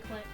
click.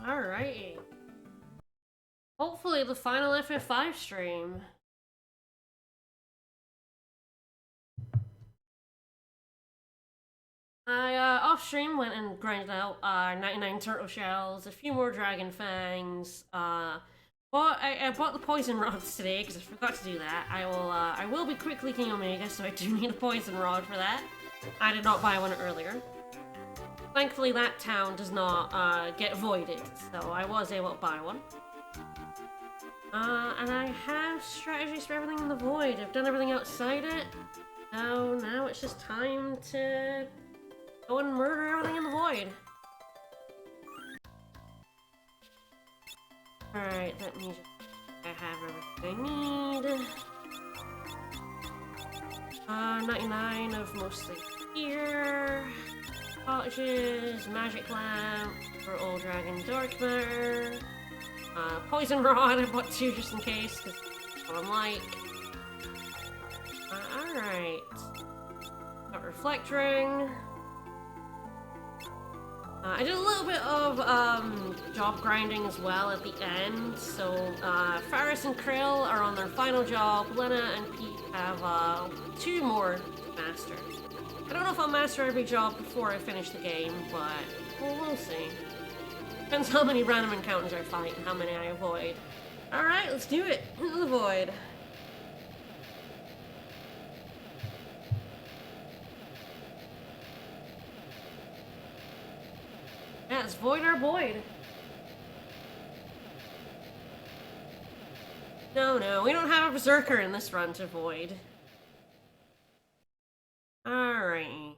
Alrighty. Hopefully the final FF5 stream. I, off stream went and grinded out, 99 turtle shells, a few more dragon fangs, I bought the poison rods today, because I forgot to do that. I will be quick leaking Omega, so I do need a poison rod for that. I did not buy one earlier. Thankfully that town does not, get voided, so I was able to buy one. And I have strategies for everything in the void. I've done everything outside it, so now it's just time to go and murder everything in the void. Alright, that means I have everything I need. 99 of mostly here. Cottages, magic lamp for old dragon dark matter. Poison rod, I bought 2 just in case, because that's what I'm like. Alright. Got reflect ring. I did a little bit of job grinding as well at the end, so Faris and Krill are on their final job. Lena and Pete have 2 more masters. I don't know if I'll master every job before I finish the game, but we'll see. Depends how many random encounters I fight and how many I avoid. Alright, let's do it! Into the void. Yeah, it's void or void. No, we don't have a berserker in this run to void. Alright.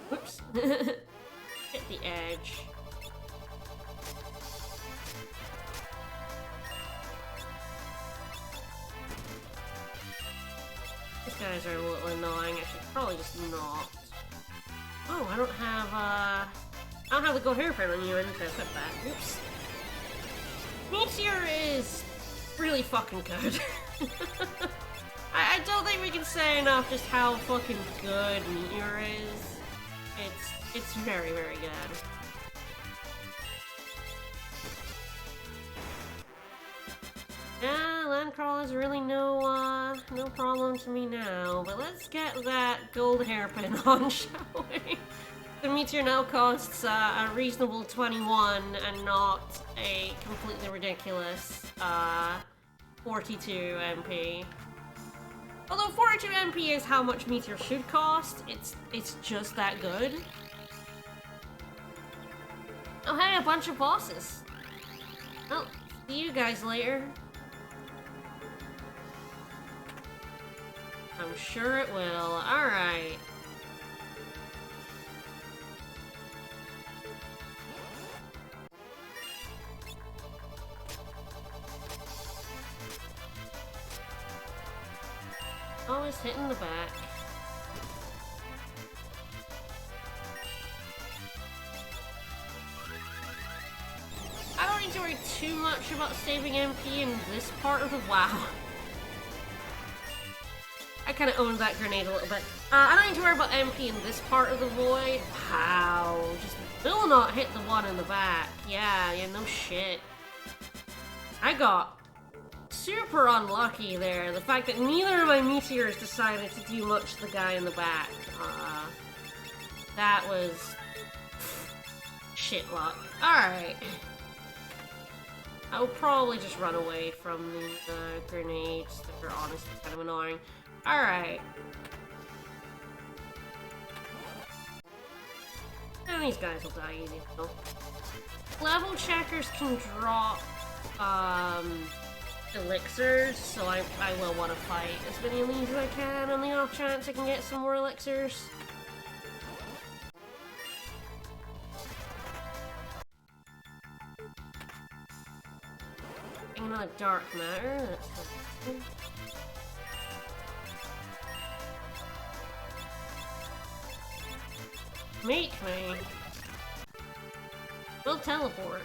Whoops. Hit the edge. These guys are a little annoying. I should probably just not. Oh, I don't have the gold hairpin on you. I need to equip that. Oops. Meteor is really fucking good. I don't think we can say enough just how fucking good Meteor is. It's very, very good. Yeah, Landcrawl is really no problem to me now, but let's get that gold hairpin on, shall we? The Meteor now costs a reasonable 21 and not a completely ridiculous 42 MP. Although 42 MP is how much Meteor should cost, it's just that good. Oh hey, a bunch of bosses. Oh, see you guys later. I'm sure it will. Alright. Always hitting the back. worry too much about saving MP in this part of the WoW. I kind of owned that grenade a little bit. I don't need to worry about MP in this part of the void. How? Just will not hit the one in the back. Yeah, no shit. I got super unlucky there. The fact that neither of my meteors decided to do much to the guy in the back. That was shit luck. Alright. I'll probably just run away from the grenades that are honestly kind of annoying. Alright. And these guys will die easy though. Level checkers can drop elixirs, so I will want to fight as many of these as I can on the off chance I can get some more elixirs. Another dark matter, that's cool. Make me. We'll teleport.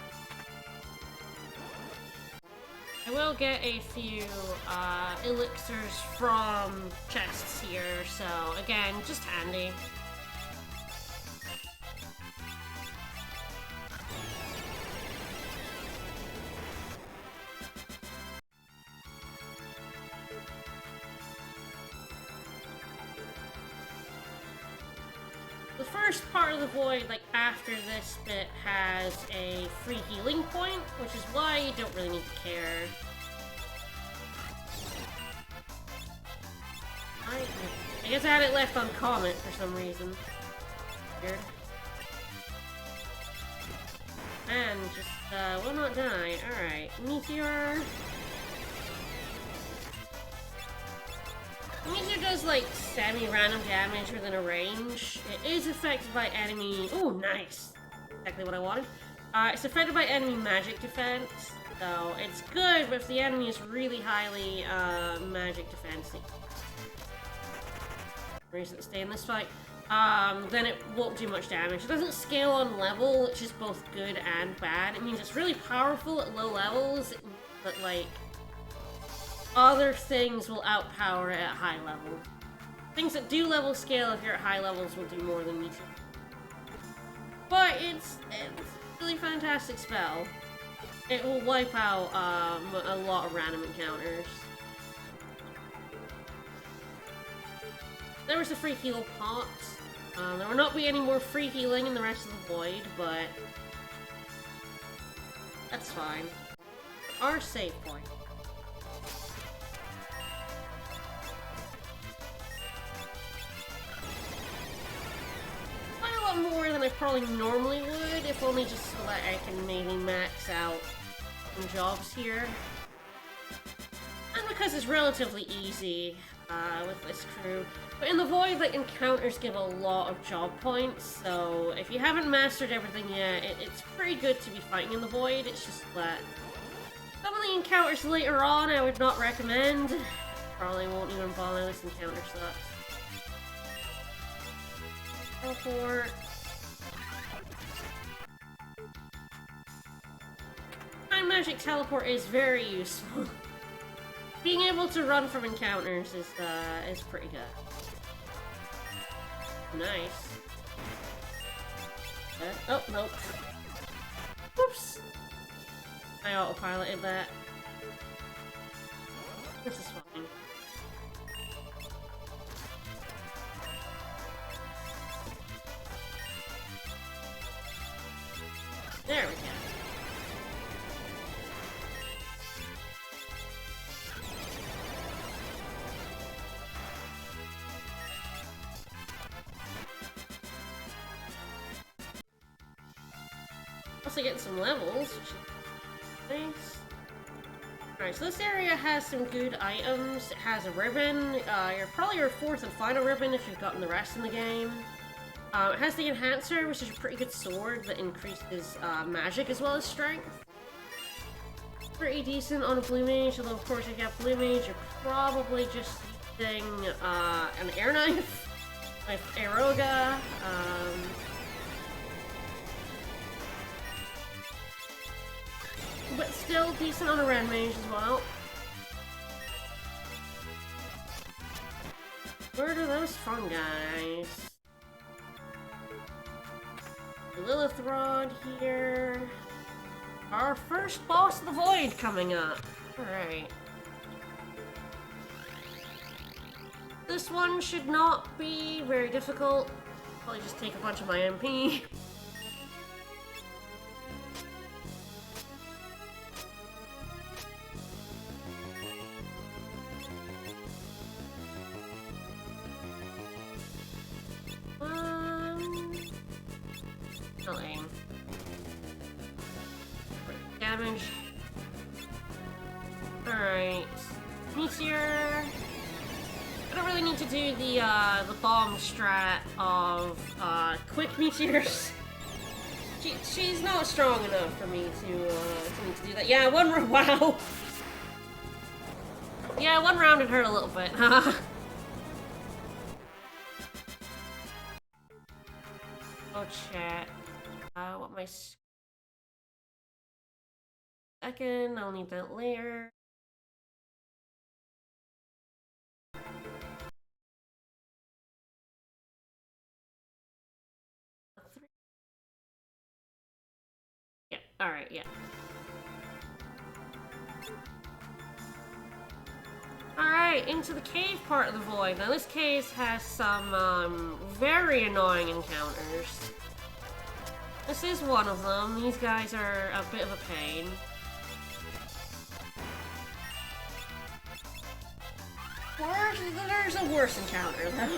I will get a few elixirs from chests here, so again, just handy. The first part of the void, like after this bit, has a free healing point, which is why you don't really need to care. I guess I had it left on comment for some reason. Weird. And just, will not die. Alright, meteor. Meteor does like semi-random damage within a range. It is affected by enemy. Oh, nice! Exactly what I wanted. It's affected by enemy magic defense, so it's good. But if the enemy is really highly magic defense, reason to stay in this fight, then it won't do much damage. It doesn't scale on level, which is both good and bad. It means it's really powerful at low levels, but like other things will outpower it at high levels. Things that do level scale if you're at high levels will do more than meteor. But it's a really fantastic spell. It will wipe out a lot of random encounters. There was a free heal pot. There will not be any more free healing in the rest of the void, but that's fine. Our save point. Quite a lot more than I probably normally would, if only just so that I can maybe max out some jobs here. And because it's relatively easy with this crew. But in the void, like, encounters give a lot of job points, so if you haven't mastered everything yet, it's pretty good to be fighting in the void. It's just that some of the encounters later on I would not recommend. Probably won't even bother. This encounter sucks. Teleport. Time magic teleport is very useful. Being able to run from encounters is pretty good. Nice. Oh, nope. Whoops! I autopiloted that. This is fine. There we go. Also getting some levels, which is nice. Alright, so this area has some good items. It has a ribbon. Probably your fourth and final ribbon if you've gotten the rest in the game. It has the Enhancer, which is a pretty good sword that increases magic as well as strength. Pretty decent on a blue mage, although of course if you have blue mage, you're probably just using an air knife with Aeroga. still decent on a red mage as well. Where are those fun guys? Lilith Rod here. Our first boss of the void coming up. Alright. This one should not be very difficult. Probably just take a bunch of my MP. I'll aim. Damage. Alright. Meteor. I don't really need to do the bomb strat of quick meteors. She's not strong enough for me to do that. Yeah, wow. Yeah, one rounded hurt a little bit. Oh, chat. What my second? I'll need that later. Yeah. All right. Yeah. Alright, into the cave part of the void. Now this cave has some very annoying encounters. This is one of them. These guys are a bit of a pain. There's a worse encounter though.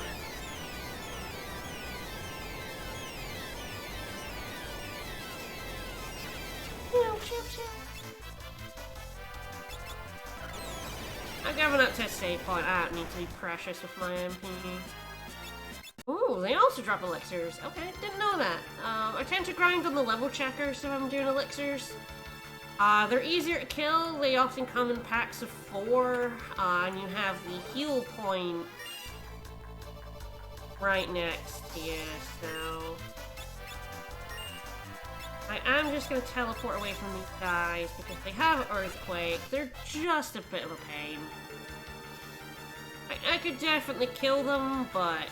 I've given up to a save point. I don't need to be precious with my MP. Ooh, they also drop elixirs. Okay, didn't know that. I tend to grind on the level checkers if I'm doing elixirs. They're easier to kill. They often come in packs of 4, and you have the heal point right next to you, so... I am just going to teleport away from these guys because they have Earthquake. They're just a bit of a pain. I could definitely kill them, but...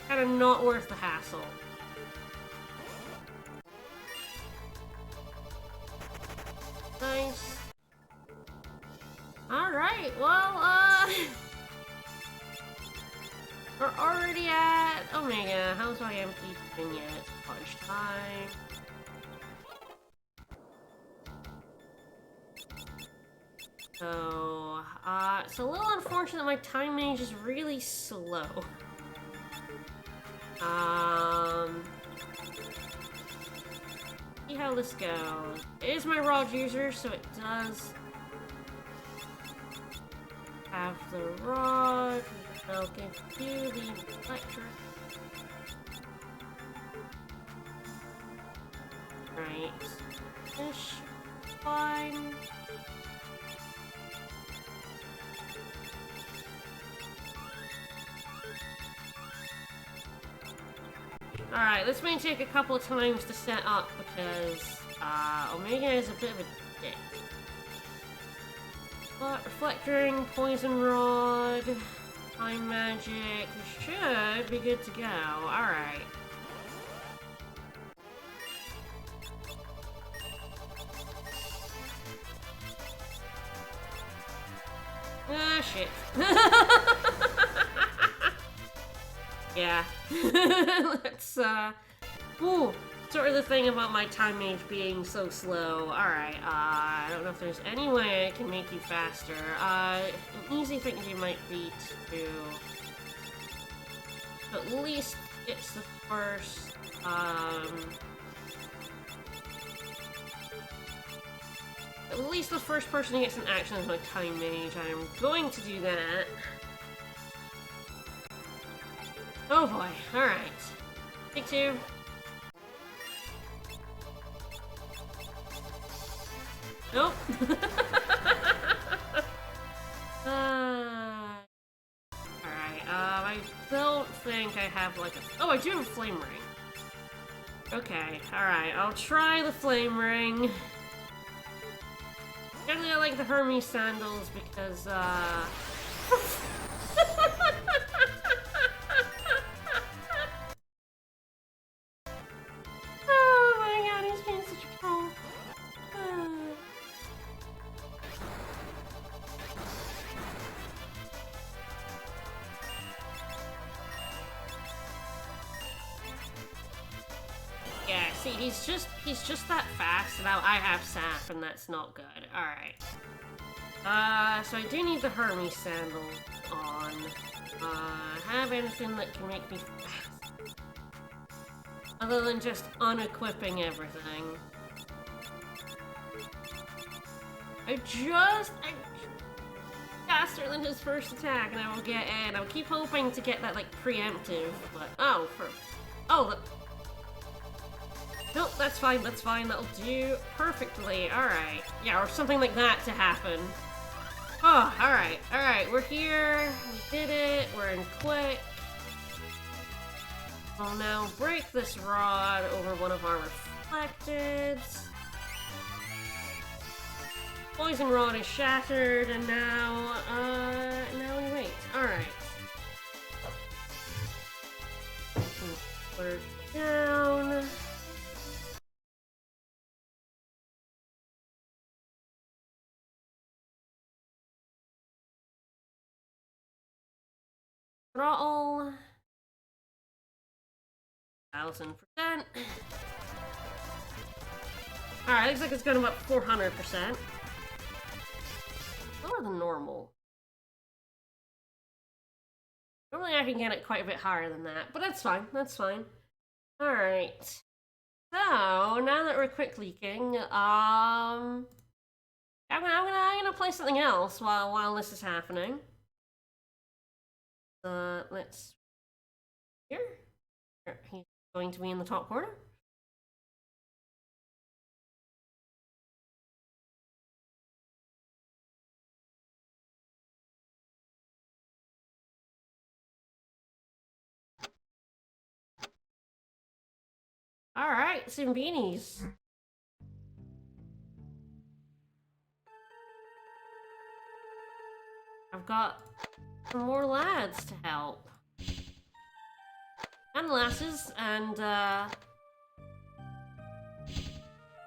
kind of not worth the hassle. Nice. Alright, well, we're already at Omega. How's my MP doing yet? It's punch time. So, it's a little unfortunate my time mage is really slow. See how this goes. It is my rod user, so it does have the rod. I'll give you the electric. Right. This fine. Alright, this may take a couple of times to set up because Omega is a bit of a dick. But Reflecting, Poison Rod, Time Magic, should be good to go. Alright. Ah, shit. Yeah. That's, ooh, sort of the thing about my time mage being so slow. Alright, I don't know if there's any way I can make you faster. An easy thing to do might be to at least it's the first, at least the first person who gets an action is my time mage. I am going to do that. Oh boy, alright. Take 2. Nope. Alright, I don't think I have like a... Oh, I do have a flame ring. Okay, alright, I'll try the flame ring. Generally, I like the Hermes sandals because, oh my god, he's being such a troll. Yeah, see, he's just that fast, and now I have sap, and that's not good. Alright. So I do need the Hermes sandal on. Have anything that can make me fast? Other than just unequipping everything. I faster than his first attack, and I will get in. I'll keep hoping to get that, like, preemptive, but... Oh, nope, that's fine, that'll do perfectly. Alright. Yeah, or something like that to happen. Oh, alright, we're here. We did it, we're in quick. I'll now break this rod over one of our reflecteds. Poison rod is shattered, and now we wait. Alright. We're down. Throttle. 1000%. Alright, looks like it's going up 400%. Lower than normal. Normally I can get it quite a bit higher than that, but that's fine, that's fine. Alright. So, now that we're quick leaking, I'm gonna play something else while this is happening. Let's... Here? He's going to be in the top corner. Alright, some beanies. I've got some more lads to help. And lasses, and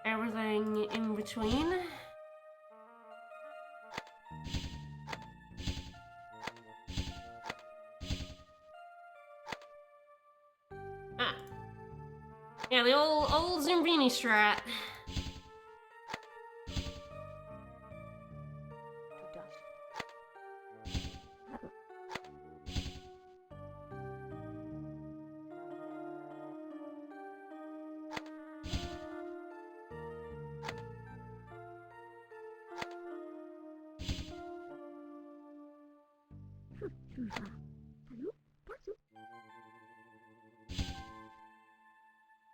everything in between. Ah. Yeah, the old Zumbini strat.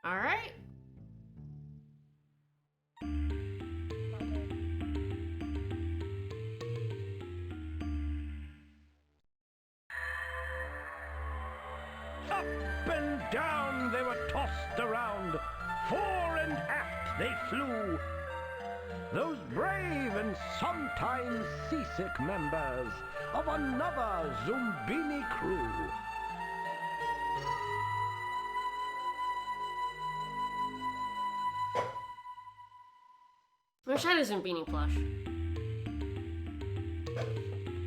All right. Up and down they were tossed around, fore and aft they flew. Those brave and sometimes seasick members of another Zumbini crew. Wish I had a Zumbini plush.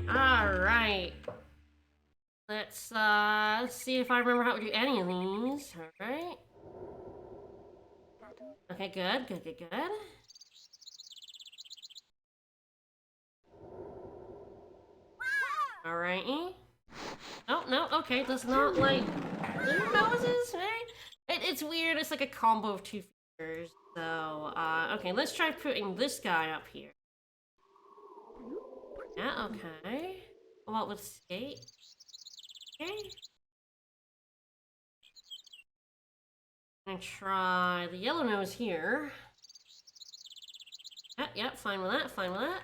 Alright. Let's see if I remember how to do any of these. Alright. Okay, good. Alrighty. Oh, no, okay, does not like blue noses, right? It's weird, it's like a combo of two features. So, okay, let's try putting this guy up here. Yeah, okay. What with skate? Okay. I'm gonna try the yellow nose here. Yep, fine with that, fine with that.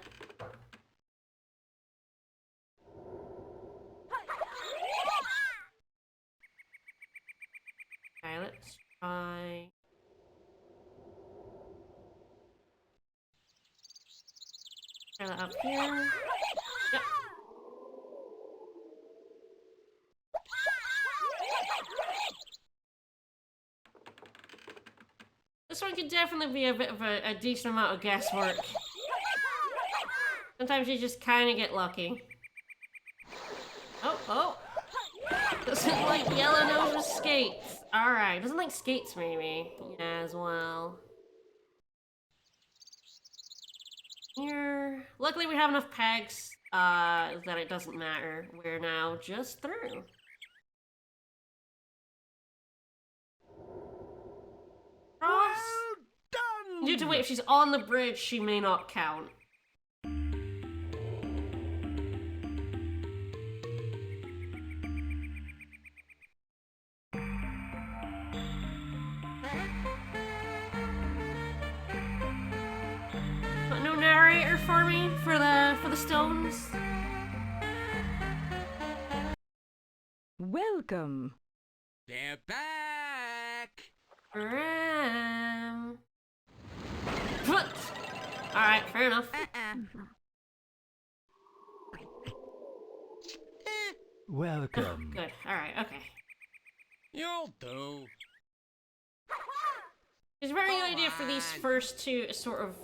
Okay, let's try Try that up here. Yep. This one could definitely be a bit of a decent amount of guesswork. Sometimes you just kind of get lucky. Oh. Doesn't like yellow nose with skates. Alright, doesn't like skates maybe. Yeah, as well. Here. Luckily we have enough pegs that it doesn't matter. We're now just through. Cross. Well done! You have to wait, if she's on the bridge, she may not count. No narrator for me for the stones. Welcome. They're back! Alright, fair enough. Welcome. Good, alright, okay. You'll do. It's a very good idea for these first two sort of,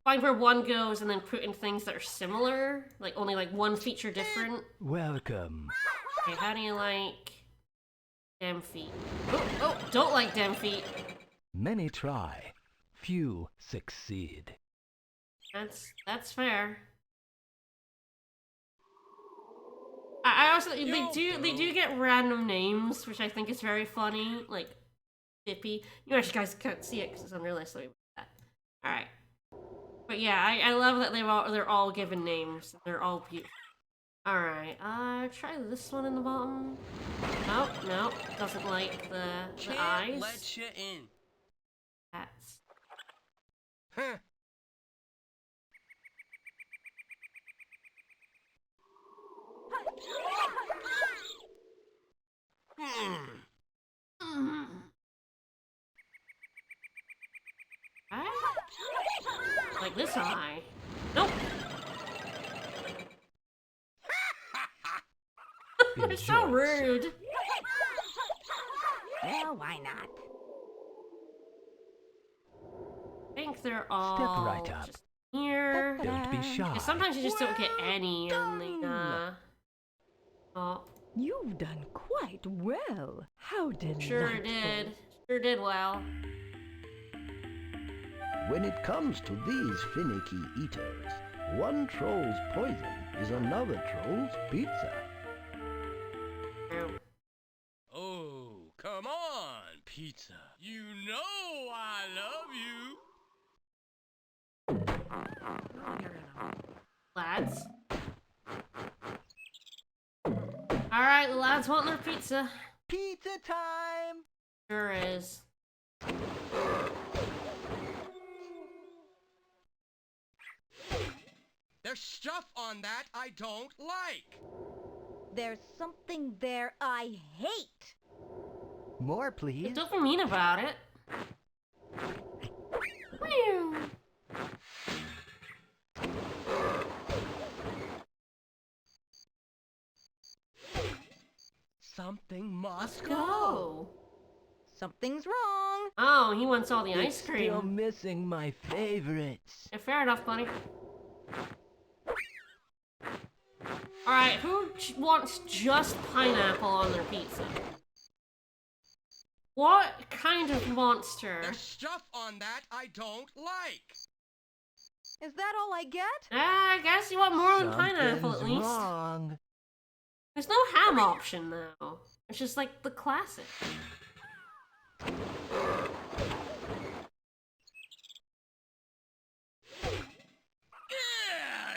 find where one goes and then put in things that are similar. Like, only like one feature different. Welcome. Okay, how do you like dem feet? Oh, don't like dem feet. Many try, few succeed. That's fair. I also they do get random names, which I think is very funny, like Bippy. You guys can't see it because it's on your list. So that. All right, but yeah, I love that they're all given names. They're all beautiful. All right, try this one in the bottom. No, doesn't like the Can't eyes. let you in. That's Huh. like this eye. Nope. It's so rude. Well, why not? I think they're all right up. just here. Don't be shy. Yeah, sometimes you just don't get any in the oh, You've done quite well. How delightful. Sure did well. When it comes to these finicky eaters, one troll's poison is another troll's pizza. True. Oh, come on, pizza. You know I love you. Lads. Alright, the lads want their pizza. Pizza time! Sure is. There's stuff on that I don't like. There's something there I hate. More, please. Don't be mean about it. Meow. Something must Go. Something's wrong. Oh, he wants all the ice cream. Still missing my favorites. Yeah, fair enough, buddy. Alright, who wants just pineapple on their pizza? What kind of monster? There's stuff on that I don't like. Is that all I get? I guess you want more than pineapple at Something's least. wrong. There's no ham option though. It's just like the classic.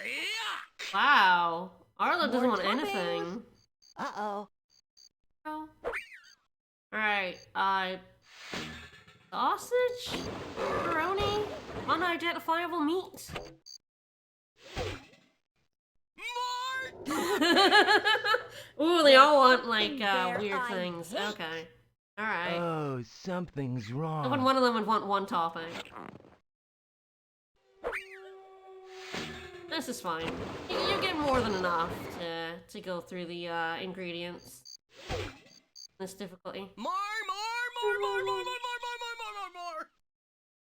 Yuck! Wow. Arlo doesn't More want toppings. anything. Uh-oh. Oh. Alright, sausage? Pepperoni? Unidentifiable meat? More! Ooh, they all want like there weird I things. hate. Okay. Alright. Oh, something's Even wrong. one of them would want one topping. This is fine. You get more than enough to go through the ingredients. This difficulty. More.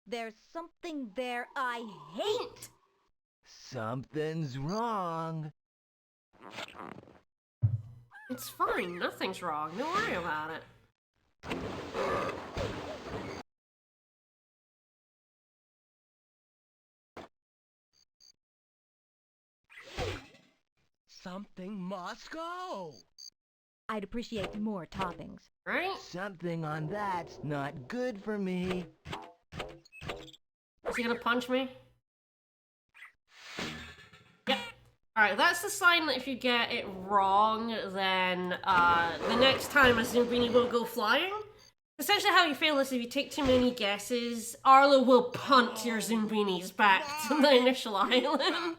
There's something there I hate. Something's wrong. It's fine. Nothing's wrong. Don't worry about it. Something must go. I'd appreciate more toppings. Right? Something on that's not good for me. Is he gonna punch me? Yep. Alright, that's the sign that if you get it wrong, then the next time a Zumbini will go flying. Essentially how you fail is if you take too many guesses, Arlo will punt your Zumbinis back to the initial island.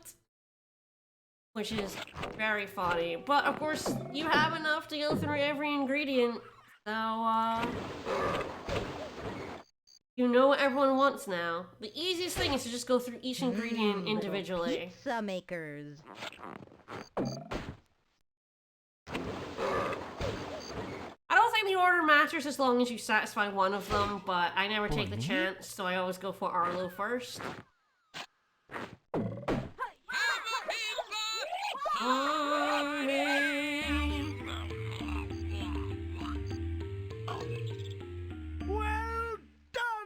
Which is very funny. But of course, you have enough to go through every ingredient. So, you know what everyone wants now. The easiest thing is to just go through each ingredient individually. Pizza makers. I don't think the order matters as long as you satisfy one of them, but I never take the chance, so I always go for Arlo first. Well done!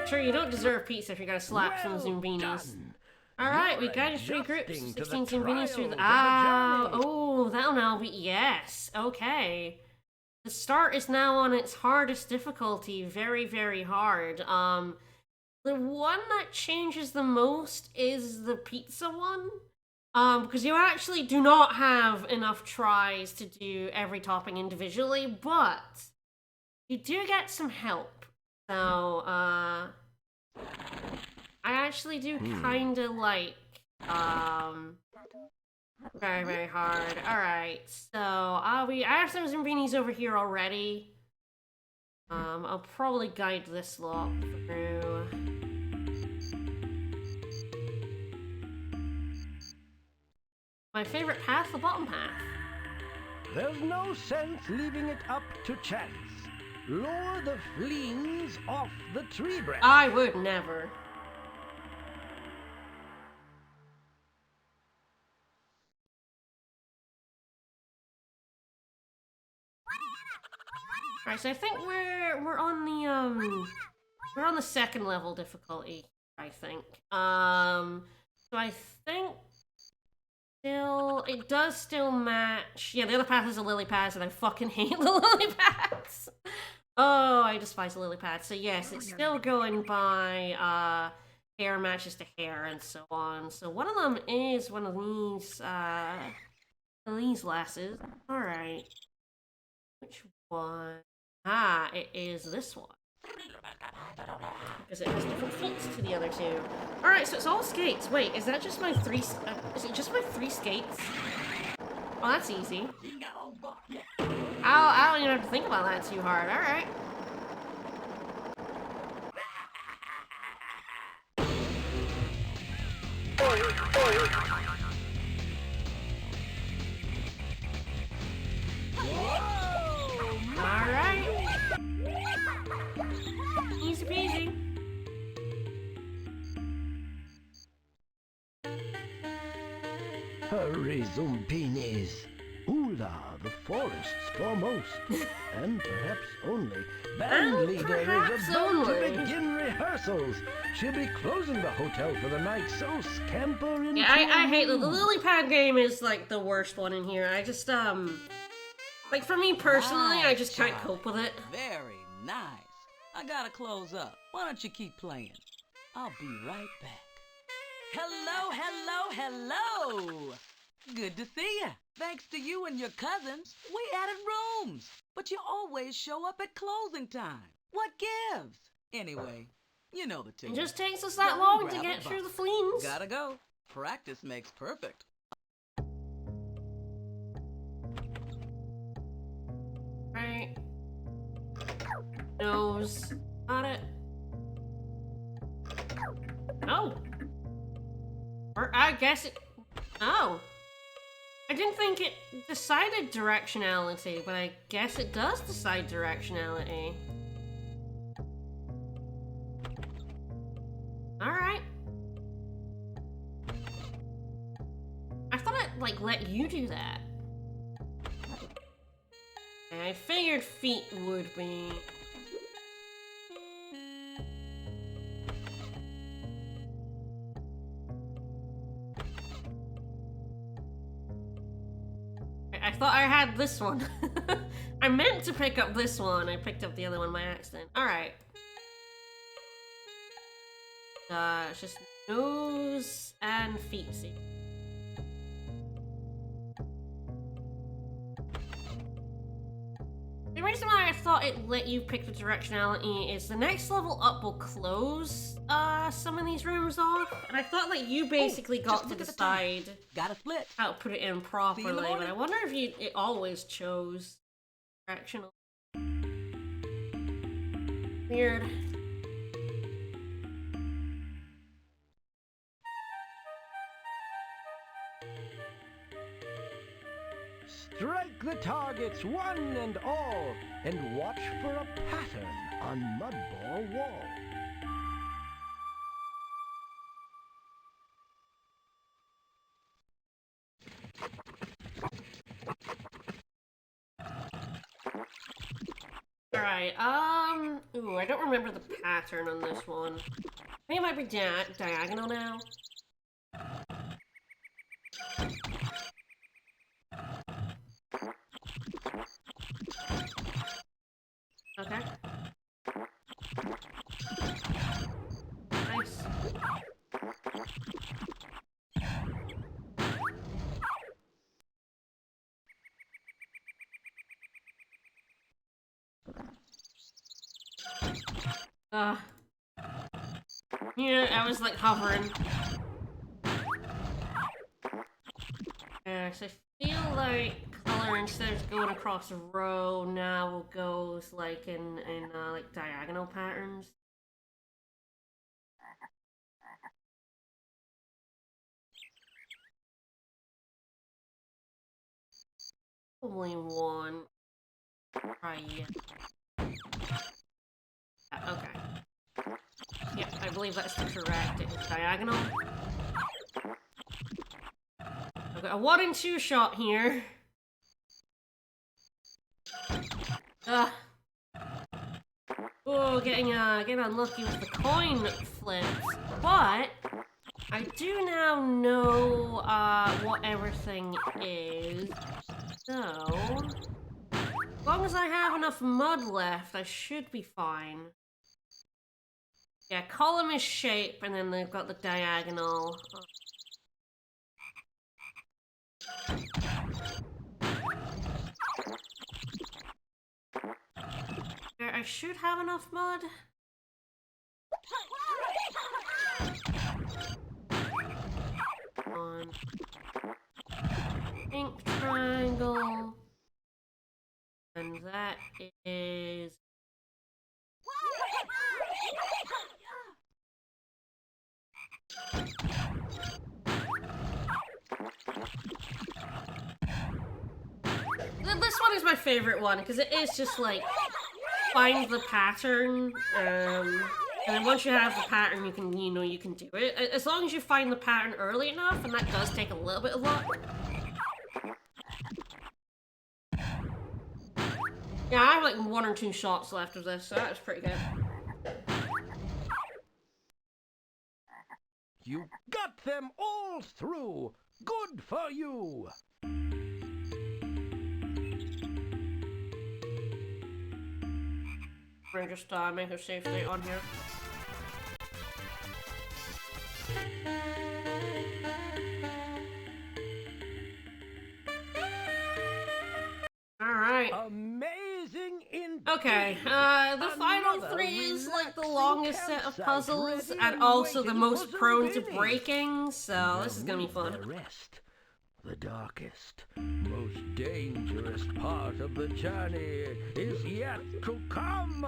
Sure, you don't deserve pizza if you're gonna slap some Zumbinis. Alright, we guided 3 groups, adjusting to 16 the Zumbinis through the... trials of the journey. Oh, that'll now be... Yes, okay. The start is now on its hardest difficulty, very, very hard. The one that changes the most is the pizza one. Because you actually do not have enough tries to do every topping individually, but you do get some help. So, I actually do kinda like, very, very hard. Alright, so I have some Zumbinis over here already. I'll probably guide this lot through. My favorite path, the bottom path. There's no sense leaving it up to chance. Lure the fleas off the tree branch. I would never. Alright, so I think we're on the second level difficulty, I think. So I think it does still match. Yeah, the other path is a lily pads, and I fucking hate the lily pads. Oh, I despise the lily pads. So yes, it's still going by hair matches to hair and so on. So one of them is one of these lasses. Alright. Which one? Ah, it is this one. Because it has different feet to the other two. Alright, so it's all skates. Wait, is that just my three... is it just my 3 skates? Oh, that's easy. I don't even have to think about that too hard. Alright. Alright. Easy peasy. Hurry, Zumbinis. Ula, the forest's foremost, and perhaps only, band And leader is perhaps about only. to begin rehearsals. She'll be closing the hotel for the night, so scamper into Yeah, I hate the room. lily pad game is like the worst one in here. I just like for me personally, I just can't cope with it. Very nice. I gotta close up. Why don't you keep playing? I'll be right back. Hello, hello, hello! Good to see ya. Thanks to you and your cousins, we added rooms. But you always show up at closing time. What gives? Anyway, you know the It ticket. just takes us that Go long to grab a get through the bus. fleens. Gotta go. Practice makes perfect. Right. nose. Got it. Oh. Or I guess it... Oh. I didn't think it decided directionality, but I guess it does decide directionality. Alright. I thought I'd, like, let you do that. I figured feet would be... I thought I had this one. I meant to pick up this one. I picked up the other one by accident. Alright. It's just nose and feet. See. The reason why I thought it let you pick the directionality is the next level up will close some of these rooms off, and I thought like you basically got to decide Got a split. how to put it in See you in properly, the but morning. I wonder if it always chose directional. Weird. Strike the targets one and all, and watch for a pattern on Mudball Wall. Alright, ooh, I don't remember the pattern on this one. I think it might be diagonal now. Okay. Nice. Yeah, I was like hovering. So I feel like color, instead of going across a row, now goes like in like diagonal patterns. Probably one. Right, yeah. Okay. Yep, I believe that's correct. It's diagonal. Okay, a 1 and 2 shot here. Oh, getting unlucky with the coin flips. But I do now know what everything is. So as long as I have enough mud left, I should be fine. Yeah, column is shape, and then they've got the diagonal. I should have enough mud. On ink triangle, and that is. This one is my favorite one because it is just like find the pattern, and then once you have the pattern, you can do it. As long as you find the pattern early enough, and that does take a little bit of luck. Yeah, I have like 1 or 2 shots left of this, so that's pretty good. You got them all through. Good for you. We're just make a safe state on here. Alright. Amazing indeed. Okay, the final 3 is like the longest set of puzzles, and also the most prone to breaking, so this is gonna be fun. The rest. The darkest, most dangerous part of the journey is yet to come.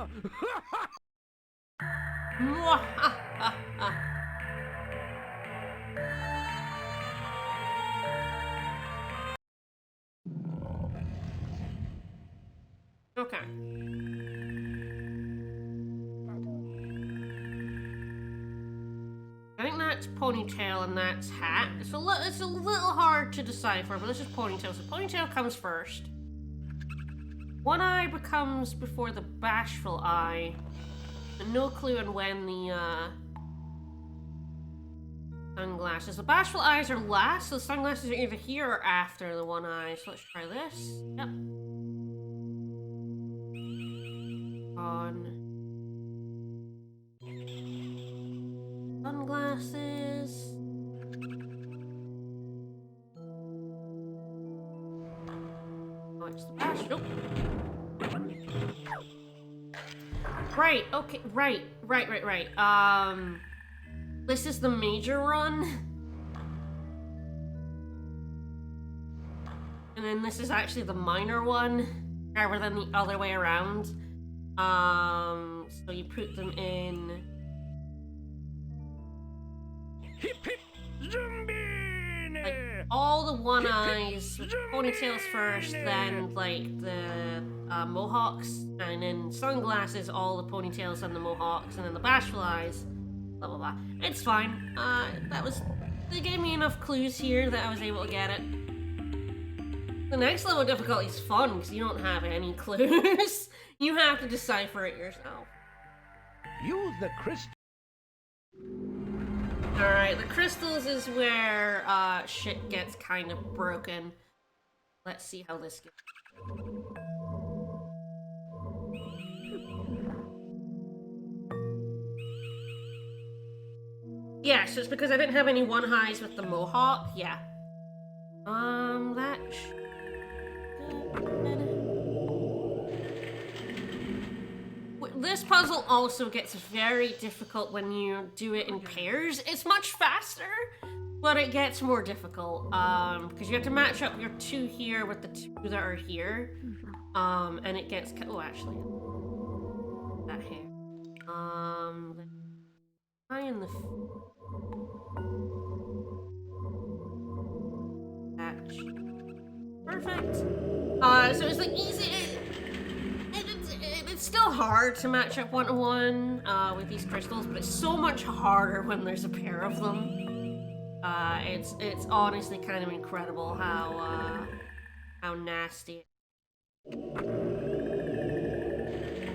Okay. I think that's Ponytail and that's Hat. It's a little hard to decipher, but this is Ponytail. So Ponytail comes first. One Eye becomes before the Bashful Eye. And no clue on when the sunglasses. The Bashful Eyes are last, so the sunglasses are either here or after the One Eye. So let's try this. Yep. On sunglasses. Oh, it's the bash. Nope. Right, okay, right. This is the major run. And then this is actually the minor one, rather than the other way around. So you put them in. Hip hip zombie! Like all the One Eyes, with Ponytails first, then like the Mohawks, and then sunglasses, all the Ponytails and the Mohawks, and then the Bashful Eyes, blah blah blah. It's fine. They gave me enough clues here that I was able to get it. The next level of difficulty is fun because you don't have any clues. You have to decipher it yourself. Use the crystal. Alright, the crystals is where shit gets kind of broken. Let's see how this goes. Yeah, so it's because I didn't have any One Highs with the Mohawk. Yeah. That This puzzle also gets very difficult when you do it in pairs. It's much faster, but it gets more difficult because you have to match up your two here with the two that are here, and it gets actually that here, the eye and the patch. Perfect. So it's like easy. It's still hard to match up one-to-one with these crystals, but it's so much harder when there's a pair of them. It's honestly kind of incredible how nasty.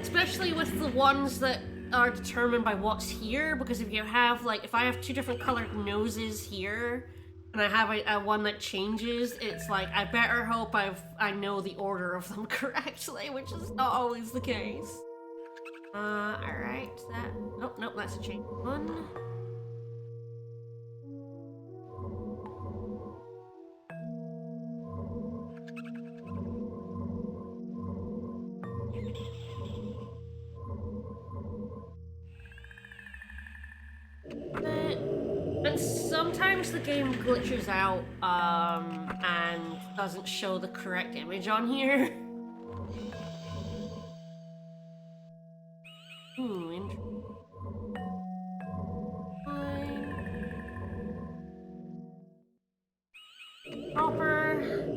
Especially with the ones that are determined by what's here, because if you have if I have two different colored noses here, and I have a one that changes, it's like, I better hope I know the order of them correctly, which is not always the case. Alright, nope, that's a change one. And sometimes the game glitches out and doesn't show the correct image on here. Ooh, interesting. Proper.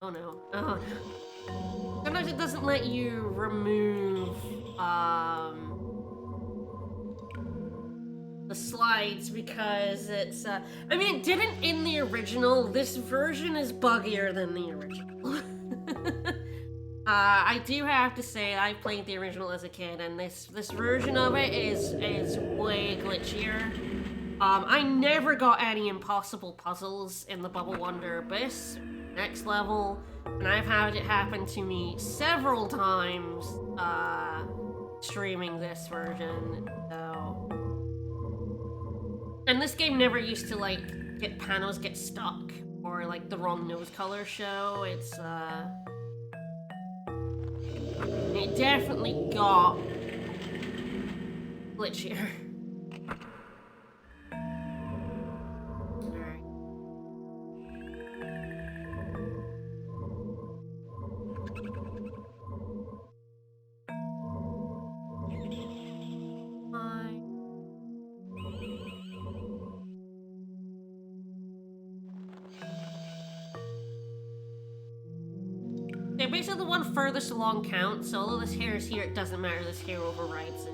Oh no. Oh no. Sometimes it doesn't let you remove the slides because it's I mean, it didn't in the original. This version is buggier than the original. I do have to say I played the original as a kid, and this version of it is way glitchier. I never got any impossible puzzles in the Bubble Wonder Abyss next level, and I've had it happen to me several times streaming this version. So, and this game never used to get panels get stuck or like the wrong nose color show. It's it definitely got glitchier. Alright. Fine. Yeah, basically the one furthest along counts, so although this hair is here, it doesn't matter, this hair overrides it.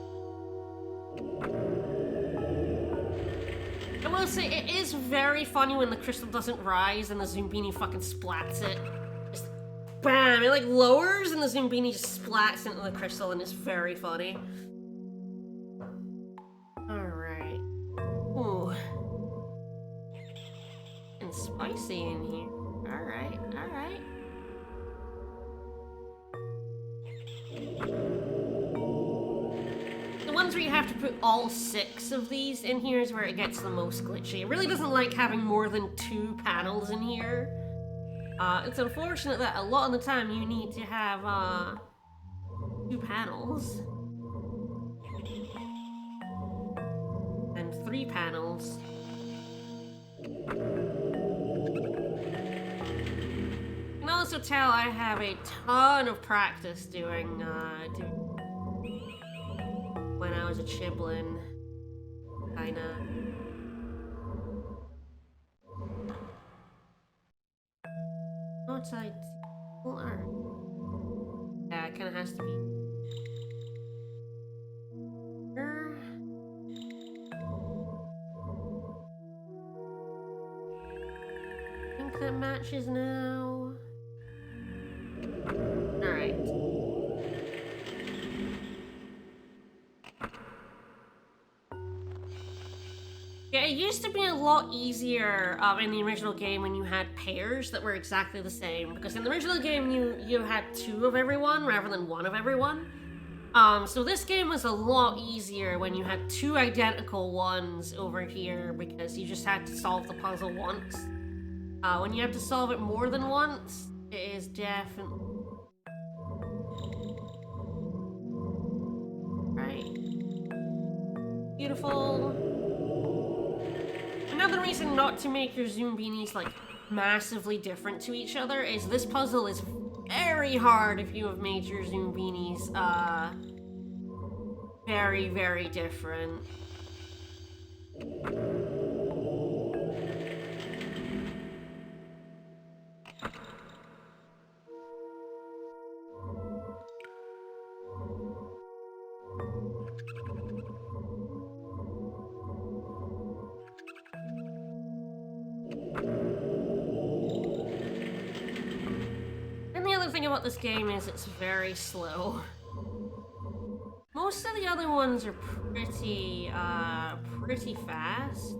I will say, it is very funny when the crystal doesn't rise and the Zoombini fucking splats it. Just bam! It like lowers and the Zoombini just splats into the crystal and it's very funny. Alright. Ooh. And spicy in here. Alright, alright. The ones where you have to put all 6 of these in here is where it gets the most glitchy. It really doesn't like having more than 2 panels in here. It's unfortunate that a lot of the time you need to have 2 panels. And 3 panels. You can also tell I have a ton of practice doing when I was a chiblin, kinda. What's ideal? Yeah, it kinda has to be. I think that matches now. Alright. Yeah, it used to be a lot easier in the original game when you had pairs that were exactly the same, because in the original game you had 2 of everyone rather than 1 of everyone. So this game was a lot easier when you had 2 identical ones over here because you just had to solve the puzzle once. When you have to solve it more than once, it is definitely... Right. Beautiful. Another reason not to make your Zoombinis, like, massively different to each other is this puzzle is very hard if you have made your Zoombinis, very, very different. Thing about this game is it's very slow. Most of the other ones are pretty fast.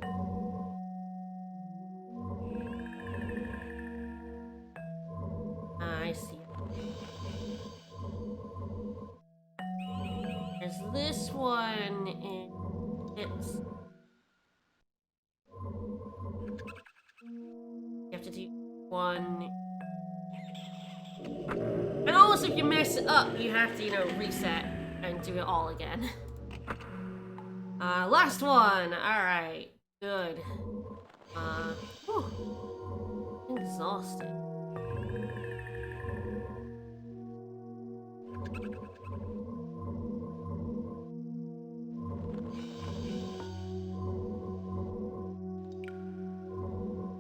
I see. There's this one in it's. You have to do one. And also, if you mess it up, you have to, you know, reset and do it all again. Last one. Alright. Good. Whew. I'm exhausted.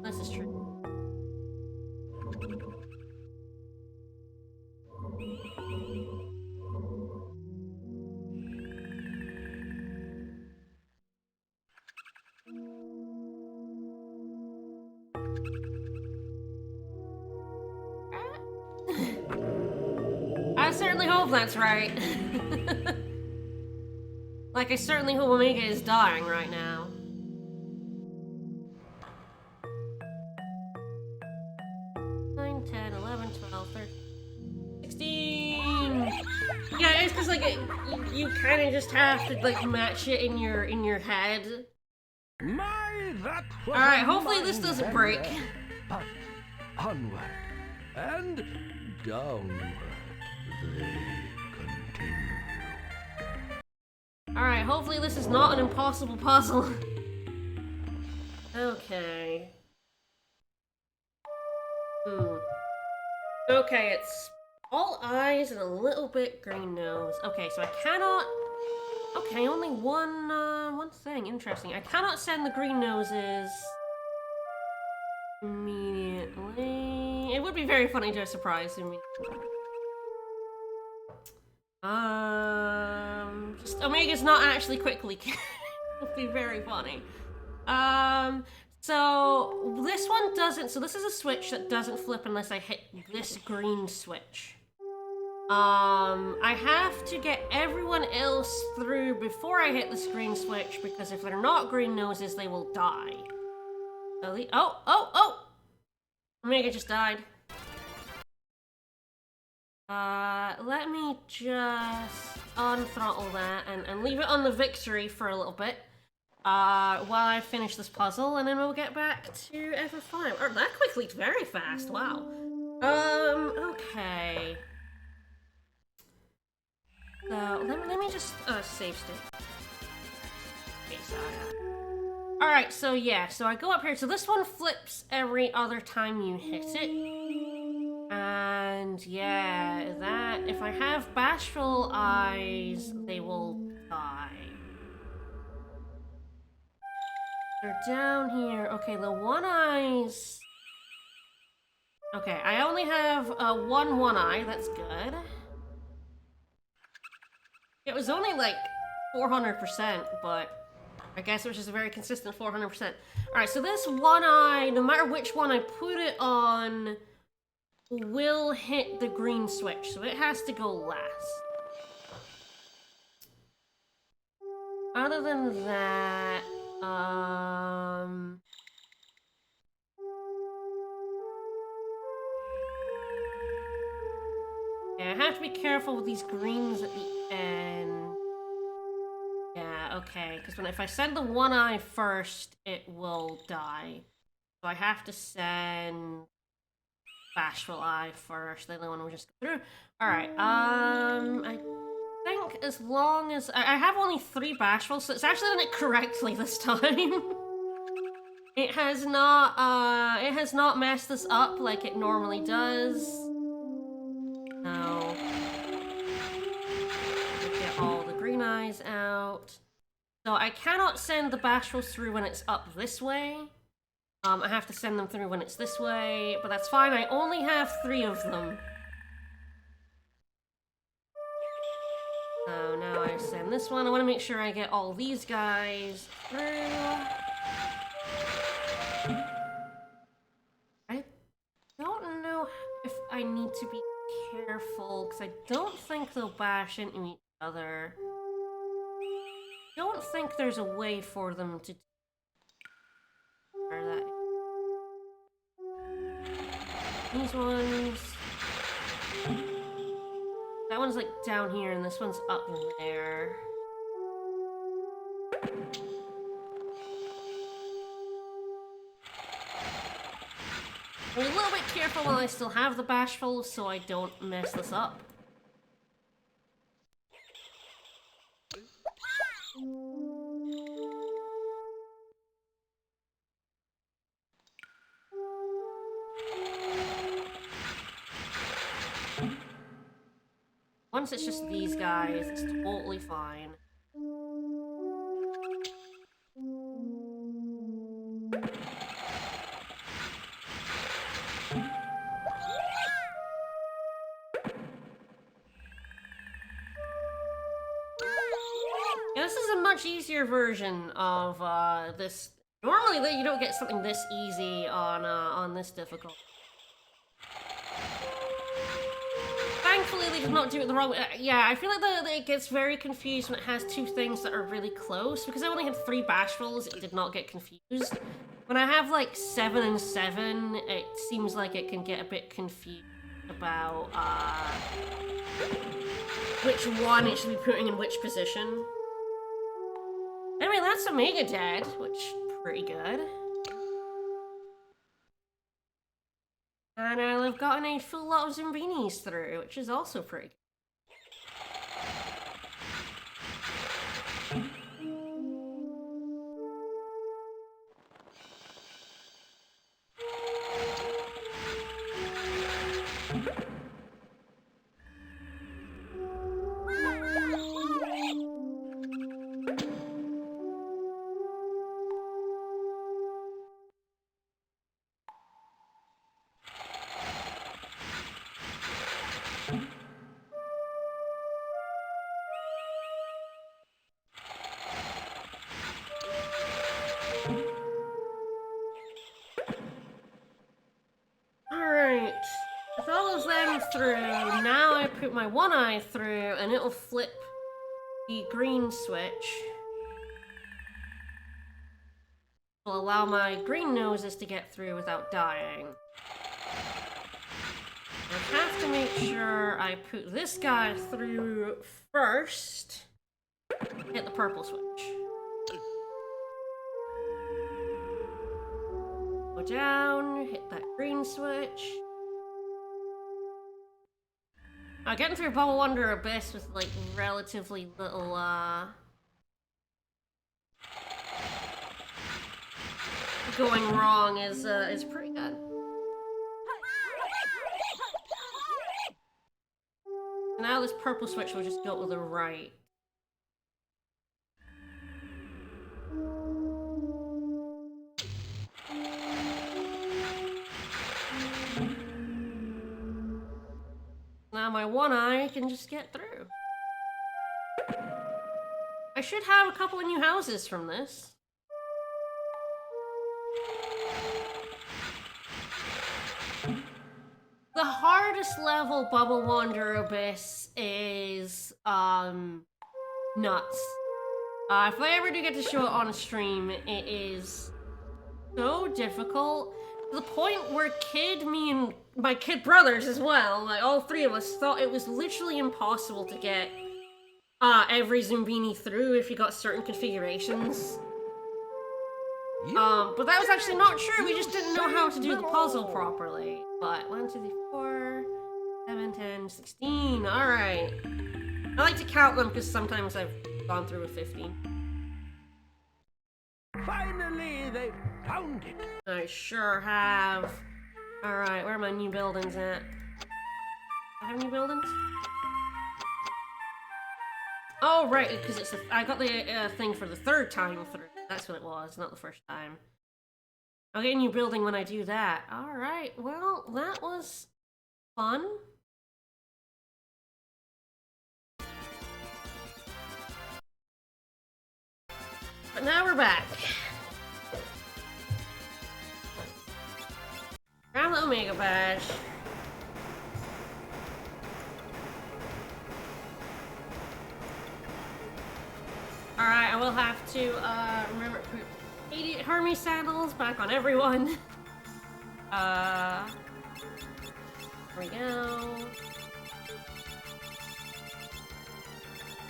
This is true. I certainly hope that's right. Like, I certainly hope Omega is dying right now. Nine, 10, 11, 12, 13, 16. Yeah, it's because like you kind of just have to like match it in your head. My, that was All right, hopefully this doesn't break. But onward, and downward they continue. Alright, hopefully this is not an impossible puzzle. Okay. Okay, it's all eyes and a little bit green nose. Okay, so I cannot... Okay, only one thing. Interesting. I cannot send the green noses immediately. It would be very funny to surprise me. Just Omega's not actually quickly. It would be very funny. So this one doesn't. So this is a switch that doesn't flip unless I hit this green switch. I have to get everyone else through before I hit this green switch, because if they're not green noses, they will die. So oh! Omega just died. Let me just unthrottle that and leave it on the victory for a little bit. While I finish this puzzle, and then we'll get back to FF5. Oh, that quickly, very fast, wow. Okay. So, let me just, save state. Okay, so, alright, so yeah, so I go up here, so this one flips every other time you hit it. And, yeah, that, if I have bashful eyes, they will die. They're down here. Okay, the one eyes. Okay, I only have one eye. That's good. It was only like 400%, but I guess it was just a very consistent 400%. Alright, so this one eye, no matter which one I put it on, will hit the green switch, so it has to go last. Other than that, yeah, I have to be careful with these greens at the end. Yeah, okay, because if I send the one eye first, it will die. So I have to send bashful eye first, the other one will just go through. Alright, I think as long as... I have only 3 bashful, so it's actually done it correctly this time. It has not messed this up like it normally does. No. Get all the green eyes out. So I cannot send the bashfuls through when it's up this way. I have to send them through when it's this way, but that's fine. I only have 3 of them. So now I send this one. I want to make sure I get all these guys through. I don't know if I need to be careful, because I don't think they'll bash into each other. I don't think there's a way for them to do that. These ones... That one's like down here, and this one's up there. I'm a little bit careful while I still have the bashful, so I don't mess this up. Once it's just these guys, it's totally fine. Yeah, this is a much easier version of this. Normally, you don't get something this easy on this difficult. Thankfully, they did not do it the wrong way. Yeah, I feel like it gets very confused when it has 2 things that are really close. Because I only had 3 bashfuls, it did not get confused. When I have like 7 and 7, it seems like it can get a bit confused about which one it should be putting in which position. Anyway, that's Omega dead, which pretty good. And I've gotten a full lot of Zombinis through, which is also pretty good. Alright, with all of them through, now I put my one eye through and it'll flip the green switch. Will allow my green noses to get through without dying. I have to make sure I put this guy through first. Hit the purple switch. Go down, hit that green switch. Getting through Bubble Wonder Abyss with like relatively little going wrong is pretty good. Now this purple switch will just go to the right. Now my one eye can just get through. I should have a couple of new houses from this. The hardest level Bubble Wander Abyss is nuts. If I ever do get to show it on stream, it is so difficult. To the point where me and my kid brothers as well, like all three of us, thought it was literally impossible to get every Zombini through if you got certain configurations. But that was actually not true. We just didn't know how to do the puzzle properly. But 1, 2, 3, 4, 7, 10, 16. Alright. I like to count them because sometimes I've gone through with 15. Finally, they found it. I sure have. Alright, where are my new buildings at? Do I have new buildings? Oh, right, because I got the thing for the third time through. That's what it was, not the first time. I'll get a new building when I do that. Alright, well, that was fun. But now we're back. Grab the Omega Badge. Alright, I will have to remember to put 80 Hermes sandals back on everyone. There we go.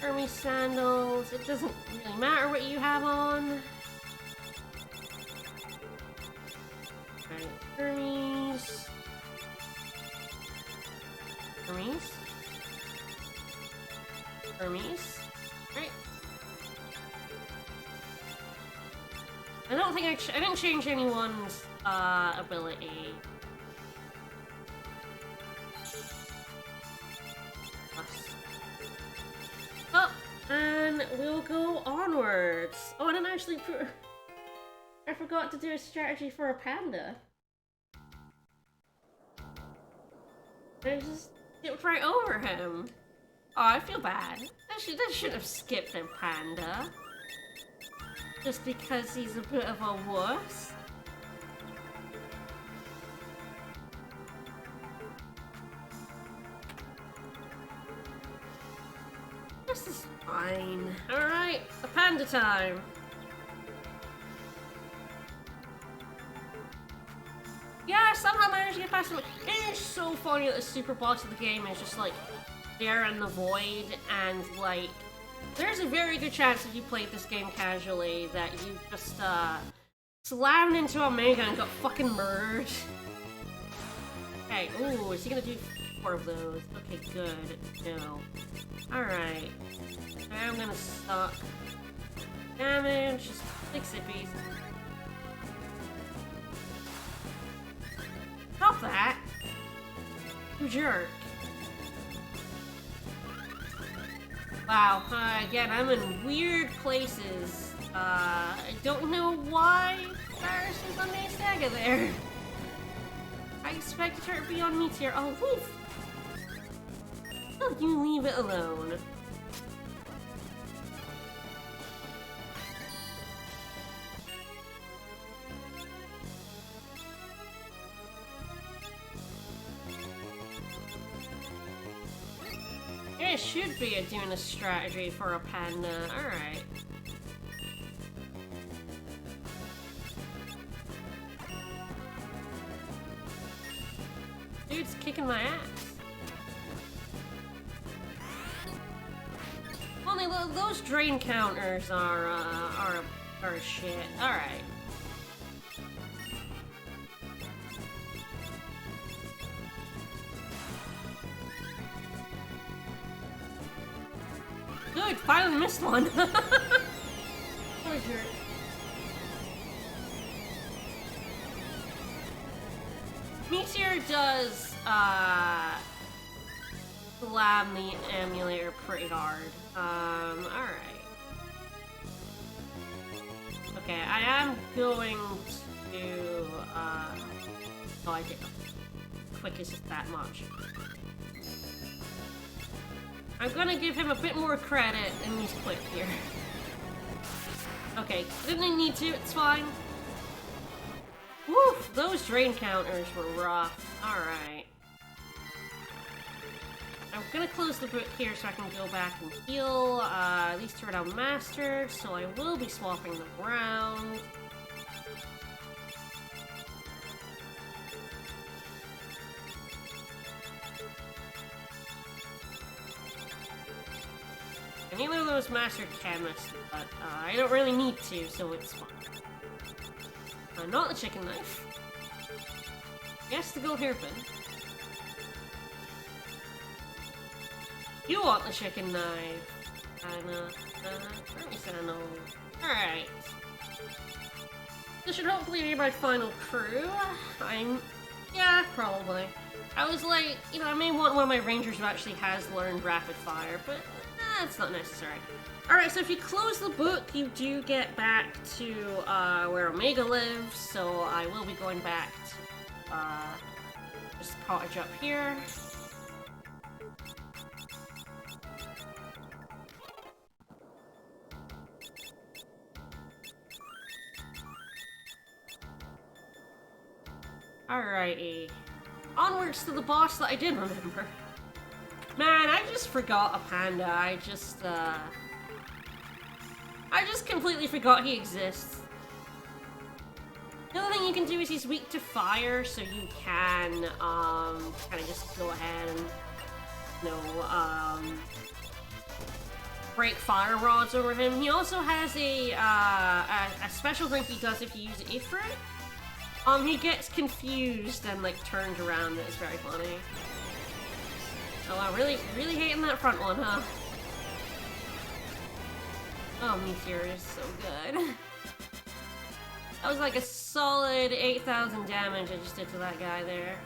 Hermes sandals. It doesn't really matter what you have on. Alright, Hermes. Hermes. Hermes. Right. I don't think I didn't change anyone's ability. Oh, and we'll go onwards. Oh, I didn't actually put... I forgot to do a strategy for a panda. I just skipped right over him. Oh, I feel bad. I should have skipped a panda. Just because he's a bit of a wuss. This is fine. Alright, a panda time. Yeah, somehow managed to get past him. It is so funny that the super boss of the game is just like there in the void, and like there's a very good chance if you played this game casually that you just slammed into Omega and got fucking murdered. Okay, ooh, is he gonna do 4 of those? Okay, good. No. Alright. I'm gonna suck. Damage, just 6 zippies. Stop that! You jerk. Wow, again, I'm in weird places. I don't know why Paris is on the Saga there. I expected her to be on Meteor. Oh, woof! Oh, you leave it alone. It should be doing a strategy for a panda. Alright. Dude's kicking my ass. Only those drain counters are shit. Alright. Good, finally missed one. Oh, jerk. Meteor does, slam the emulator pretty hard. Alright. Okay, I am going to, oh, I did. Quick is that much. I'm gonna give him a bit more credit and he's quick here. Okay, didn't need to, it's fine. Woof, those drain counters were rough. Alright. I'm gonna close the book here so I can go back and heal. These two are now mastered, so I will be swapping them around. And neither of those mastered chemists, but I don't really need to, so it's fine. Not the chicken knife. Yes, the gold hairpin. You want the chicken knife. Alright. This should hopefully be my final crew. Yeah, probably. I was like, you know, I may want one of my rangers who actually has learned rapid fire, but it's not necessary. Alright, so if you close the book, you do get back to where Omega lives, so I will be going back to this cottage up here. Alrighty. Onwards to the boss that I did remember. Man, I just forgot a panda. I just completely forgot he exists. The other thing you can do is he's weak to fire, so you can, kind of just go ahead and, you know, break fire rods over him. He also has a special thing he does if you use Ifrit. He gets confused and, like, turned around. It's very funny. Oh, wow, really hating that front one, huh? Oh, Meteor is so good. That was like a solid 8,000 damage I just did to that guy there.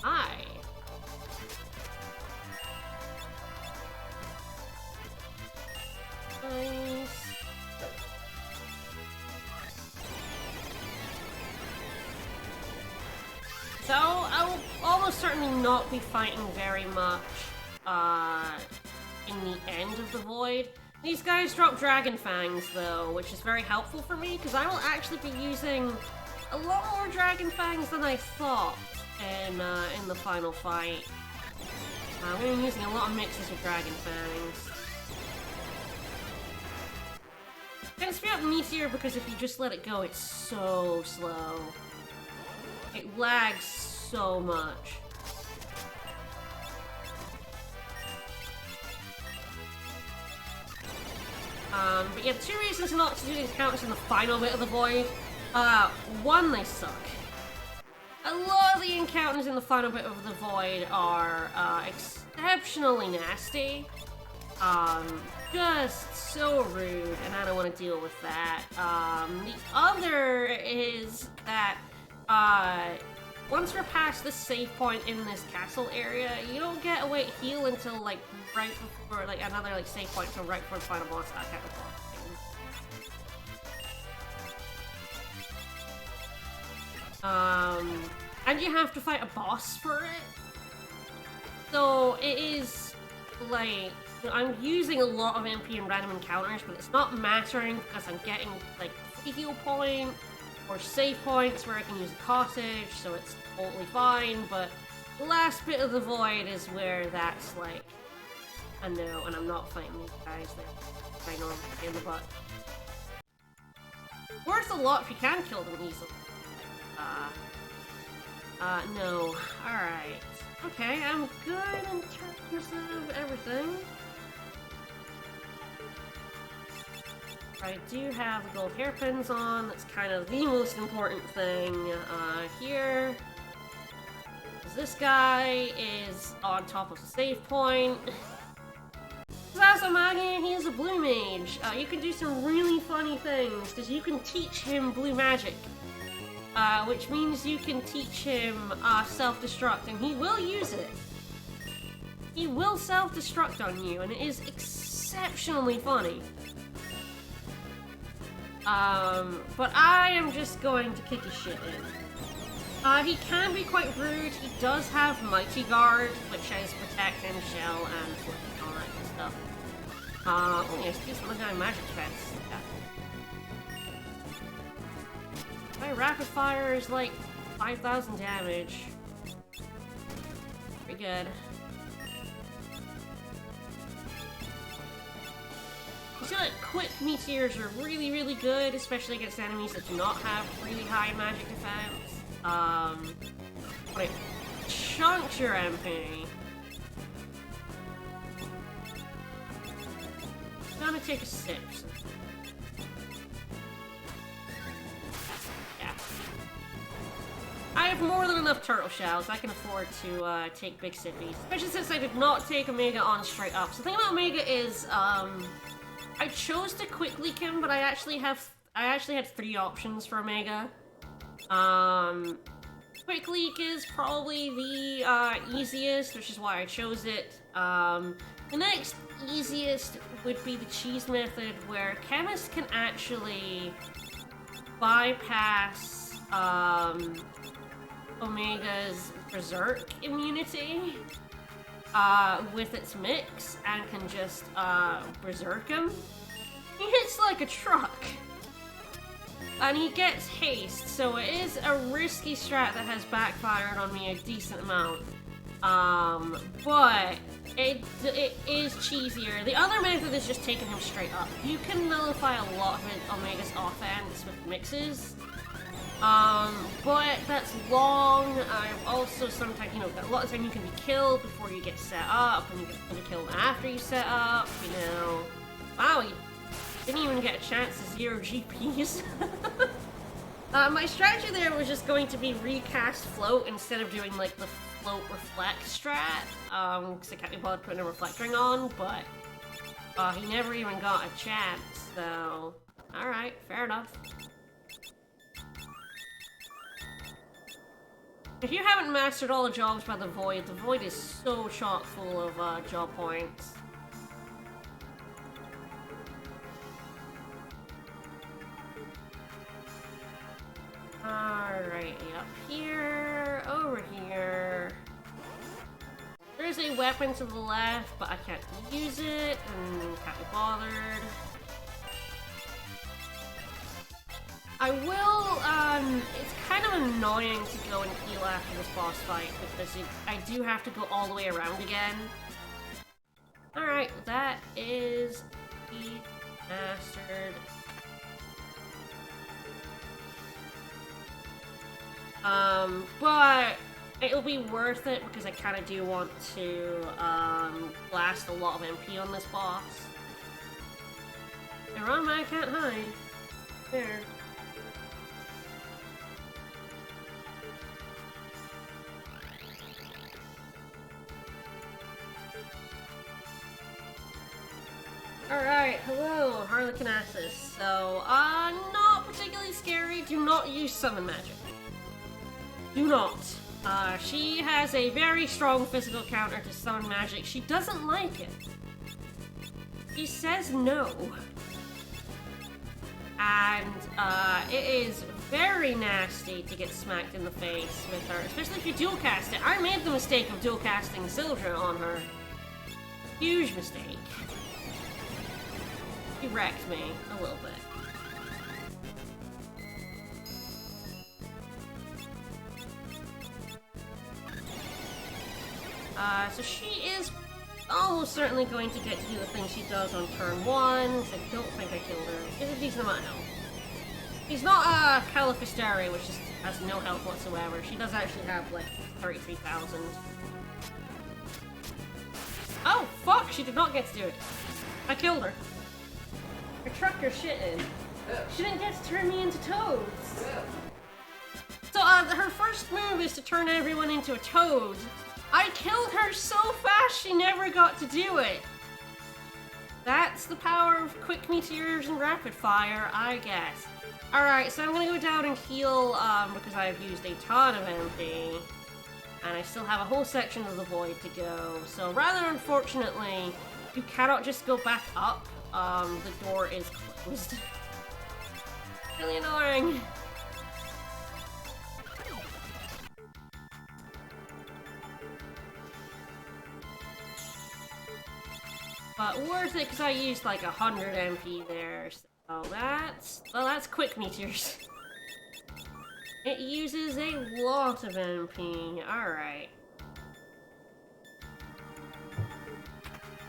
Hi. Nice. So, I will almost certainly not be fighting very much, in the end of the Void. These guys drop Dragon Fangs, though, which is very helpful for me, because I will actually be using a lot more Dragon Fangs than I thought in the final fight. I'm going to be using a lot of mixes with Dragon Fangs. Gonna speed up Meteor, because if you just let it go, it's so slow. It lags so much. But yeah, 2 reasons not to do the encounters in the final bit of the Void. One, they suck. A lot of the encounters in the final bit of the Void are exceptionally nasty. Just so rude, and I don't want to deal with that. The other is that, once we're past this save point in this castle area, you don't get a way to heal until, like, right before, like, another, like, save point until right before the final boss. I can't recall. And you have to fight a boss for it. So it is, like, I'm using a lot of MP and random encounters, but it's not mattering because I'm getting, like, a heal point or save points where I can use a cottage, so it's totally fine, but the last bit of the Void is where that's, like, a no, and I'm not fighting these guys. They're normally in the butt. Worth a lot if you can kill them easily. No. Alright. Okay, I'm good in terms of everything. I do have the gold hairpins on. That's kind of the most important thing here. This guy is on top of the save point. Zasamagi, he is a blue mage. You can do some really funny things, because you can teach him blue magic. Which means you can teach him self-destruct, and he will use it. He will self-destruct on you, and it is exceptionally funny. But I am just going to kick his shit in. He can be quite rude. He does have Mighty Guard, which has Protect and Shell and all that good stuff. Oh yes, these legendary magic defense. Yeah. My rapid fire is like 5,000 damage. Pretty good. You see, like, quick meteors are really, really good, especially against enemies that do not have really high magic defense. But it chunks your MP. It's gonna take a sip. I have more than enough turtle shells. I can afford to take big sippies. Especially since I did not take Omega on straight up. So the thing about Omega is, I chose to quick leak him, but I actually had 3 options for Omega. Quick leak is probably the easiest, which is why I chose it. The next easiest would be the cheese method, where chemists can actually bypass Omega's berserk immunity with its mix and can just berserk him. He hits like a truck. And he gets haste, so it is a risky strat that has backfired on me a decent amount. But it is cheesier. The other method is just taking him straight up. You can nullify a lot of Omega's offense with mixes. But that's long. I've also sometimes, you know, a lot of time you can be killed before you get set up, and you can be killed after you set up, you know. Wow, you didn't even get a chance to 0 GPs. My strategy there was just going to be recast float instead of doing, like, the float reflect strat, because I can't be bothered putting a reflect ring on, but he never even got a chance, so alright, fair enough. If you haven't mastered all the jobs by the Void is so chock full of job points. Alright, up here, over here. There's a weapon to the left, but I can't use it, and can't be bothered. I will, it's kind of annoying to go and heal after this boss fight, because I do have to go all the way around again. Alright, that is the mastered. But it'll be worth it, because I kind of do want to, blast a lot of MP on this boss. And run, man, I can't hide. There. Alright, hello, Harlequinasis. So, not particularly scary. Do not use summon magic. Do not. She has a very strong physical counter to summon magic. She doesn't like it. She says no. And, it is very nasty to get smacked in the face with her, especially if you dual cast it. I made the mistake of dual casting Sildra on her. Huge mistake. She wrecked me a little bit. So she is almost certainly going to get to do the thing she does on turn 1. I don't think I killed her. She's a decent amount of health. She's not Califistari, which has no health whatsoever. She does actually have like 33,000. Oh, fuck! She did not get to do it. I killed her. I trucked her shit in. She didn't get to turn me into toads. So, her first move is to turn everyone into a toad. I killed her so fast she never got to do it. That's the power of quick meteors and rapid fire, I guess. Alright, so I'm gonna go down and heal, because I've used a ton of MP. And I still have a whole section of the void to go. So rather unfortunately, you cannot just go back up. The door is closed. Really annoying. But worth it because I used like 100 MP there. So that's quick meteors. It uses a lot of MP. Alright.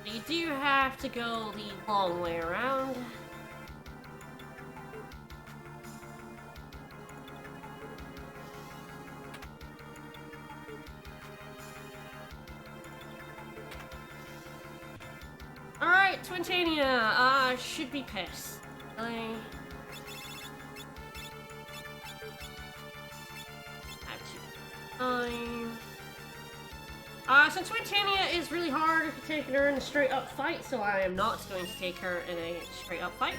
You do have to go the long way around. Alright, Twintania, should be pissed. Really? So Twintania is really hard if you're taking her in a straight up fight, so I am not going to take her in a straight up fight.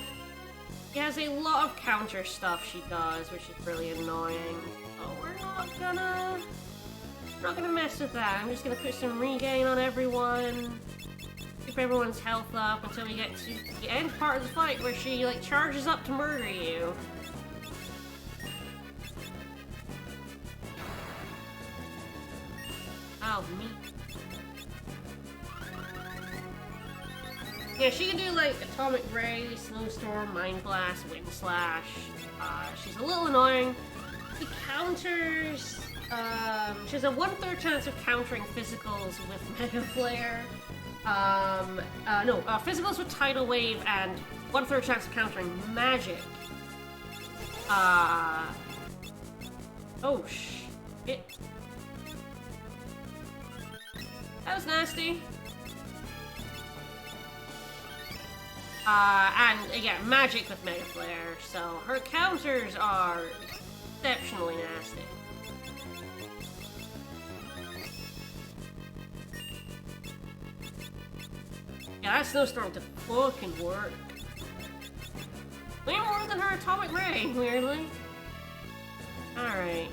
She has a lot of counter stuff she does, which is really annoying. Oh, we're not gonna mess with that. I'm just gonna put some regain on everyone. Keep everyone's health up until we get to the end part of the fight where she like charges up to murder you. Oh, me. Yeah, she can do like Atomic Ray, Snowstorm, Mind Blast, Wind Slash. She's a little annoying. The counters, she has a 1/3 chance of countering physicals with Mega Flare. Physicals with Tidal Wave and 1/3 chance of countering magic. Oh shit. That was nasty. And again, magic with Mega Flare, so her counters are exceptionally nasty. Yeah, that Snowstorm to fucking work. Way more than her Atomic Ray, weirdly. Alright.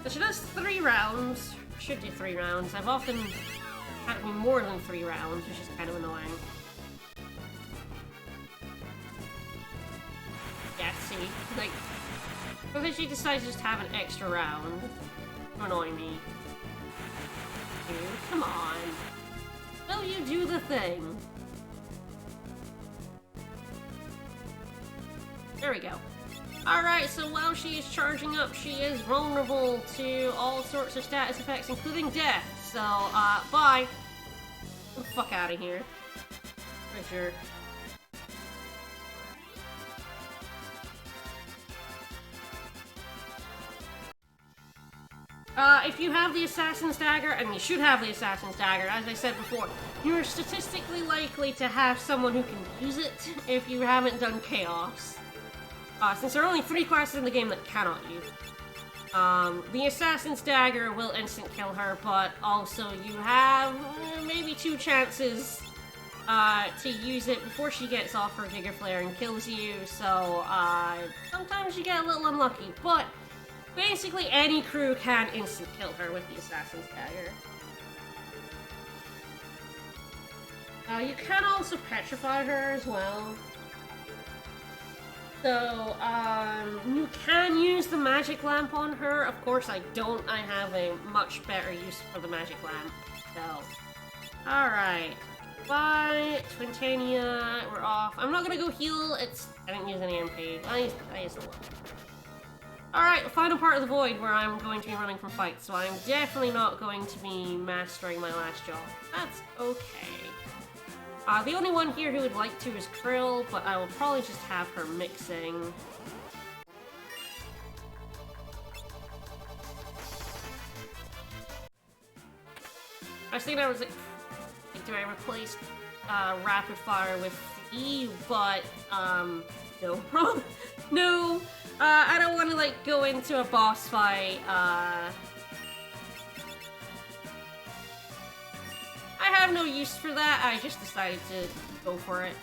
So she does 3 rounds. Should do 3 rounds. I've often had it be more than 3 rounds, which is kind of annoying. Yeah, see? Like, what if she decides to just have an extra round to annoy me? Dude, come on. Will you do the thing? There we go. Alright, so while she is charging up, she is vulnerable to all sorts of status effects, including death. So, bye. Get the fuck out of here. For sure. If you have the Assassin's Dagger, and you should have the Assassin's Dagger, as I said before, you're statistically likely to have someone who can use it if you haven't done Chaos. Since there are only 3 classes in the game that cannot use it. The Assassin's Dagger will instant kill her, but also you have maybe 2 chances to use it before she gets off her Digger Flare and kills you, so sometimes you get a little unlucky, but basically any crew can instant kill her with the Assassin's Dagger. You can also petrify her as well. So, you can use the magic lamp on her. Of course I don't. I have a much better use for the magic lamp. So, alright. Bye, Twintania, we're off. I'm not gonna go heal. I didn't use any MP. I used a lot. Alright, the final part of the void where I'm going to be running from fights, so I'm definitely not going to be mastering my last job. That's okay. The only one here who would like to is Krill, but I will probably just have her mixing. I was thinking do I replace rapid fire with E? But no, no. I don't want to like go into a boss fight. I have no use for that. I just decided to go for it.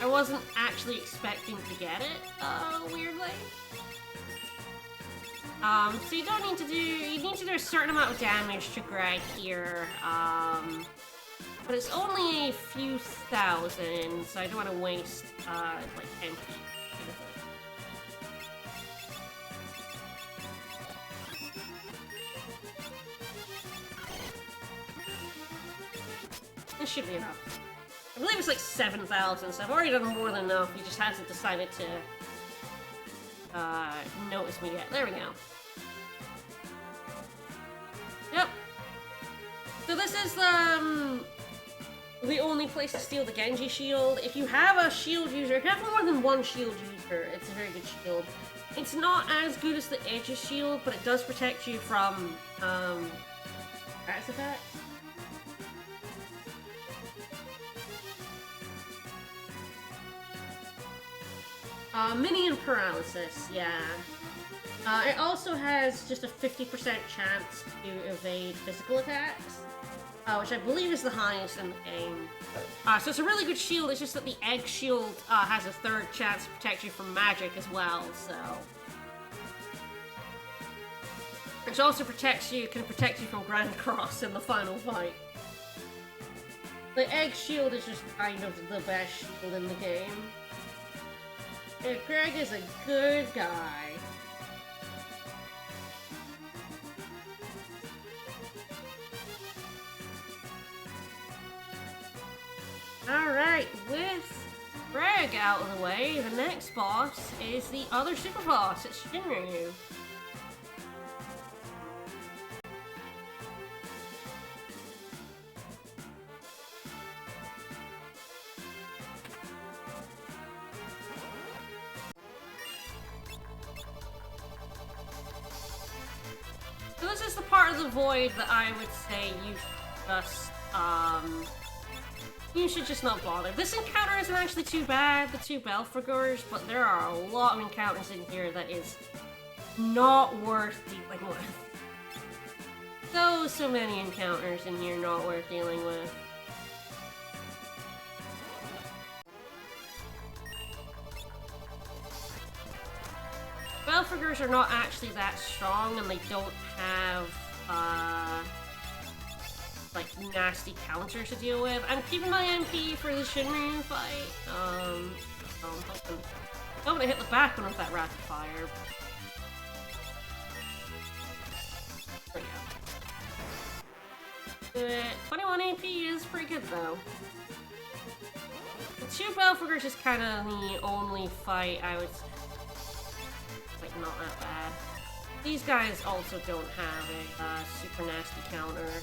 I wasn't actually expecting to get it, weirdly. So you don't need to you need to do a certain amount of damage to Greg here, but it's only a few thousand, so I don't want to waste, like, MP. This should be enough. I believe it's like 7,000, so I've already done more than enough. He just hasn't decided to notice me yet. There we go. Yep. So this is the only place to steal the Genji shield. If you have a shield user, if you have more than one shield user, it's a very good shield. It's not as good as the Aegis shield, but it does protect you from axe attacks. Minion paralysis, yeah. It also has just a 50% chance to evade physical attacks, which I believe is the highest in the game. So it's a really good shield, it's just that the egg shield has a 3rd chance to protect you from magic as well, so... Which also can protect you from Grand Cross in the final fight. The egg shield is just kind of the best shield in the game. Yeah, Greg is a good guy. Alright, with Greg out of the way, the next boss is the other super boss, it's Shinryu. So this is the part of the void that I would say you should just not bother. This encounter isn't actually too bad, the 2 Belphegors, but there are a lot of encounters in here that is not worth dealing with. So many encounters in here not worth dealing with. Belphegors are not actually that strong, and they don't have, like, nasty counters to deal with. I'm keeping my MP for the Shinryu fight. I'm hoping to hit the back one with that rapid fire. There we go. 21 AP is pretty good, though. The 2 Belphegors is kind of the only fight I would say. Like, not that bad. These guys also don't have a super nasty counter.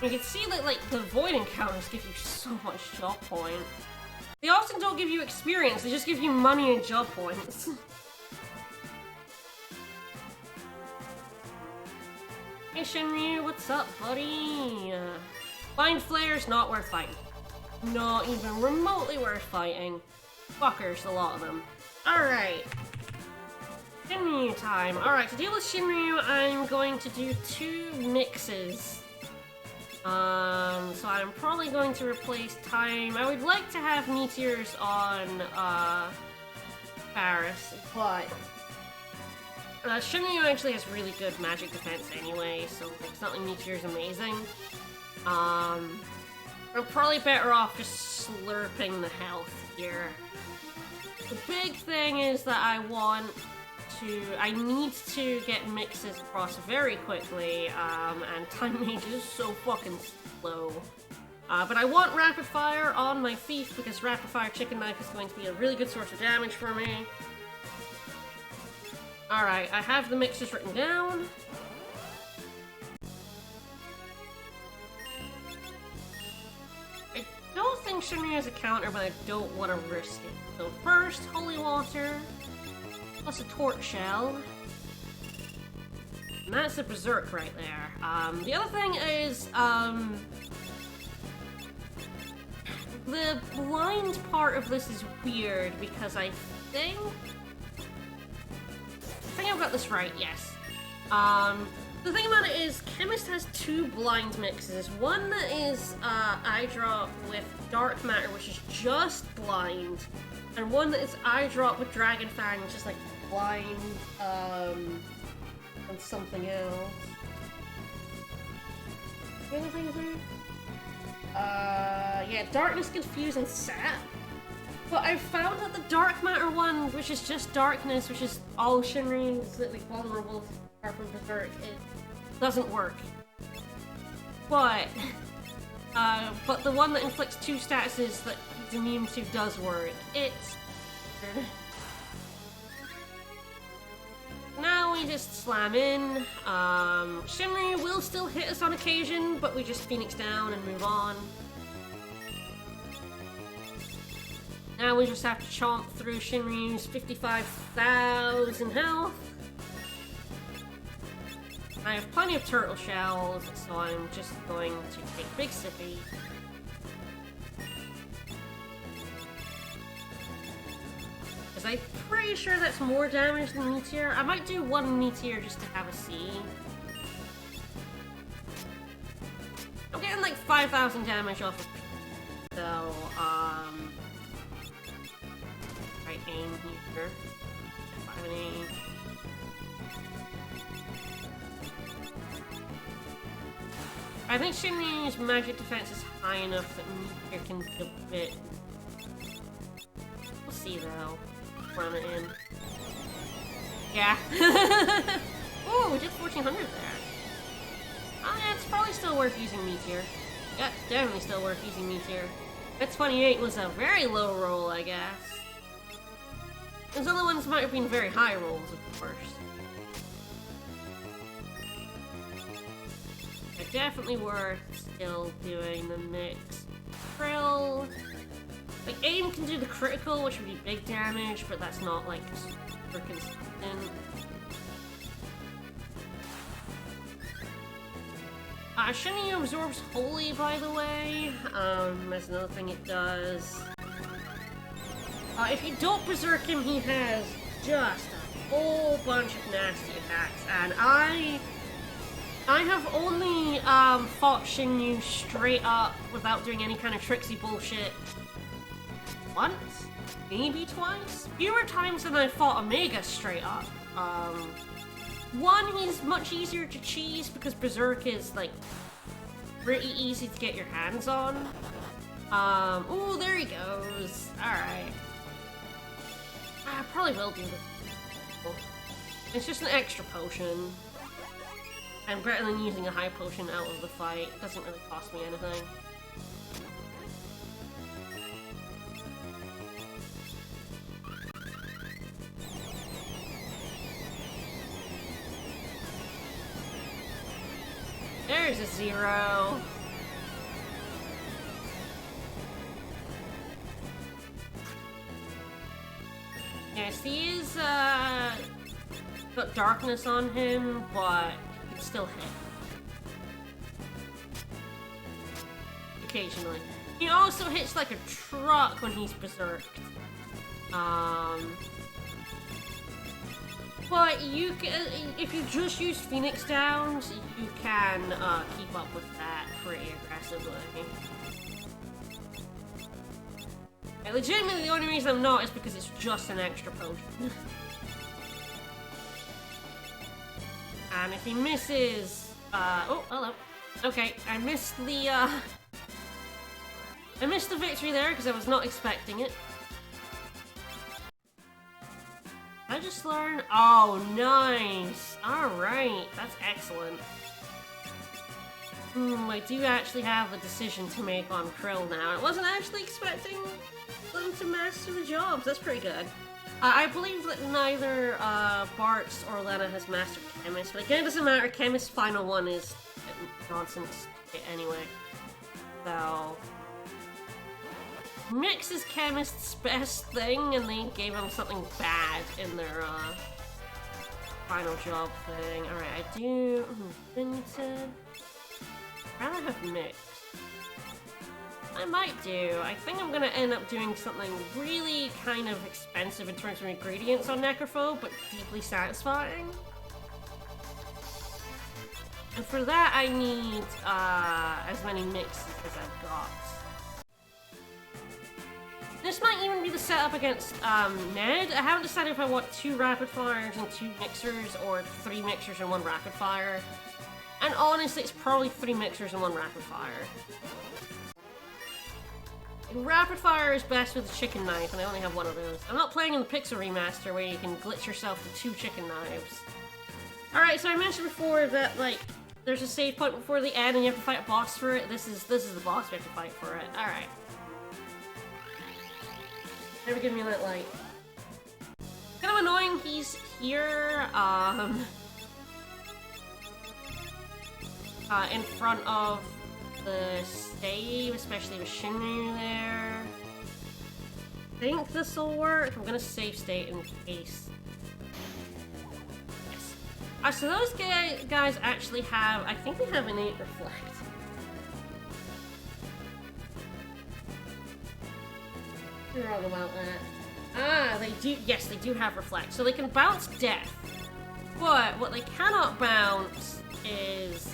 You can see that, like, the void encounters give you so much job point. They also don't give you experience, they just give you money and job points. Hey Shinryu, what's up, buddy? Mind Flare's not worth fighting. Not even remotely worth fighting. Fuckers, a lot of them. Alright. Shinryu time. Alright, to deal with Shinryu, I'm going to do 2 mixes. So I'm probably going to replace time. I would like to have meteors on, Paris, but Shinryu actually has really good magic defense anyway, so it's not like meteor's amazing. I'm probably better off just slurping the health here. The big thing is that I need to get mixes across very quickly, and time mage is so fucking slow. But I want rapid fire on my Thief because rapid fire chicken knife is going to be a really good source of damage for me. Alright, I have the mixes written down. I don't think Shinryu has a counter, but I don't want to risk it. So first, holy water. Plus a torch shell. And that's a berserk right there. The other thing is, the blind part of this is weird because I think I've got this right, yes. The thing about it is, Chemist has 2 blind mixes. One that is eye drop with dark matter, which is just blind, and one that is eye drop with Dragon Fang, which is like blind, and something else. The other thing is there? Yeah, Darkness, Confuse, and Sap. But I found that the Dark Matter one, which is just darkness, which is all Shinryu's that like vulnerable apart from Berserk, it doesn't work. But the one that inflicts 2 statuses that he's immune to does work. It's weird. Now we just slam in. Shinryu will still hit us on occasion, but we just Phoenix down and move on. Now we just have to chomp through Shinryu's 55,000 health. I have plenty of turtle shells, so I'm just going to take Big Sippy. Because I'm pretty sure that's more damage than Meteor. I might do 1 Meteor just to have a see. I'm getting like 5,000 damage off of P, so, right aim here. 5 and aim. I think Shinryu's magic defense is high enough that Meteor can do a bit. We'll see though. Run it in. Yeah. Oh, we did 1,400 there. Oh yeah, it's probably still worth using Meteor. Yeah, definitely still worth using Meteor. That 28 was a very low roll, I guess. Those other ones might have been very high rolls, of course. They're definitely worth still doing the mix. Krill. Like, aim can do the critical, which would be big damage, but that's not, like, super consistent. Shinryu absorbs Holy, by the way. That's another thing it does. If you don't berserk him, he has just a whole bunch of nasty attacks, and I have only fought Shinryu straight up without doing any kind of tricksy bullshit once, maybe twice. Fewer times than I fought Omega straight up. One, he's much easier to cheese because Berserk is like pretty easy to get your hands on. Ooh, there he goes. Alright. I probably will do this. It's just an extra potion. And better than using a high potion out of the fight. It doesn't really cost me anything. There's a 0. Yes, he is, got darkness on him, but he can still hit. occasionally. He also hits like a truck when he's berserked. But you can, if you just use Phoenix Downs, you can keep up with that pretty aggressively. And legitimately, the only reason I'm not is because it's just an extra potion. And if he misses, oh, hello. Okay, I missed the victory there because I was not expecting it. I just learned. Oh, nice. All right, that's excellent. I do actually have a decision to make on Krill now. I wasn't actually expecting them to master the jobs. That's pretty good. I believe that neither Bartz or Lena has mastered Chemist, but again, it doesn't matter. Chemist's final one is nonsense anyway. So, Mix is Chemist's best thing, and they gave him something bad in their final job thing. Alright, I do. Limited. I'd rather have Mix. I might do. I think I'm gonna end up doing something really kind of expensive in terms of ingredients on Necrophobe, but deeply satisfying. And for that, I need as many mixes as I've got. This might even be the setup against Ned. I haven't decided if I want 2 rapid fires and 2 mixers, or 3 mixers and 1 rapid fire. And honestly, it's probably 3 mixers and 1 rapid fire. Rapid fire is best with a chicken knife, and I only have 1 of those. I'm not playing in the Pixel remaster where you can glitch yourself to 2 chicken knives. Alright, so I mentioned before that, like, there's a save point before the end and you have to fight a boss for it. This is the boss, we have to fight for it. Alright. Never give me that light. Kind of annoying he's here, in front of the stave, especially with Shinryu there. I think this will work. I'm gonna save state in case. Yes. So those guys actually have, I think they have innate reflect. You're wrong about that. They do, yes, they do have reflect. So they can bounce death. But what they cannot bounce is,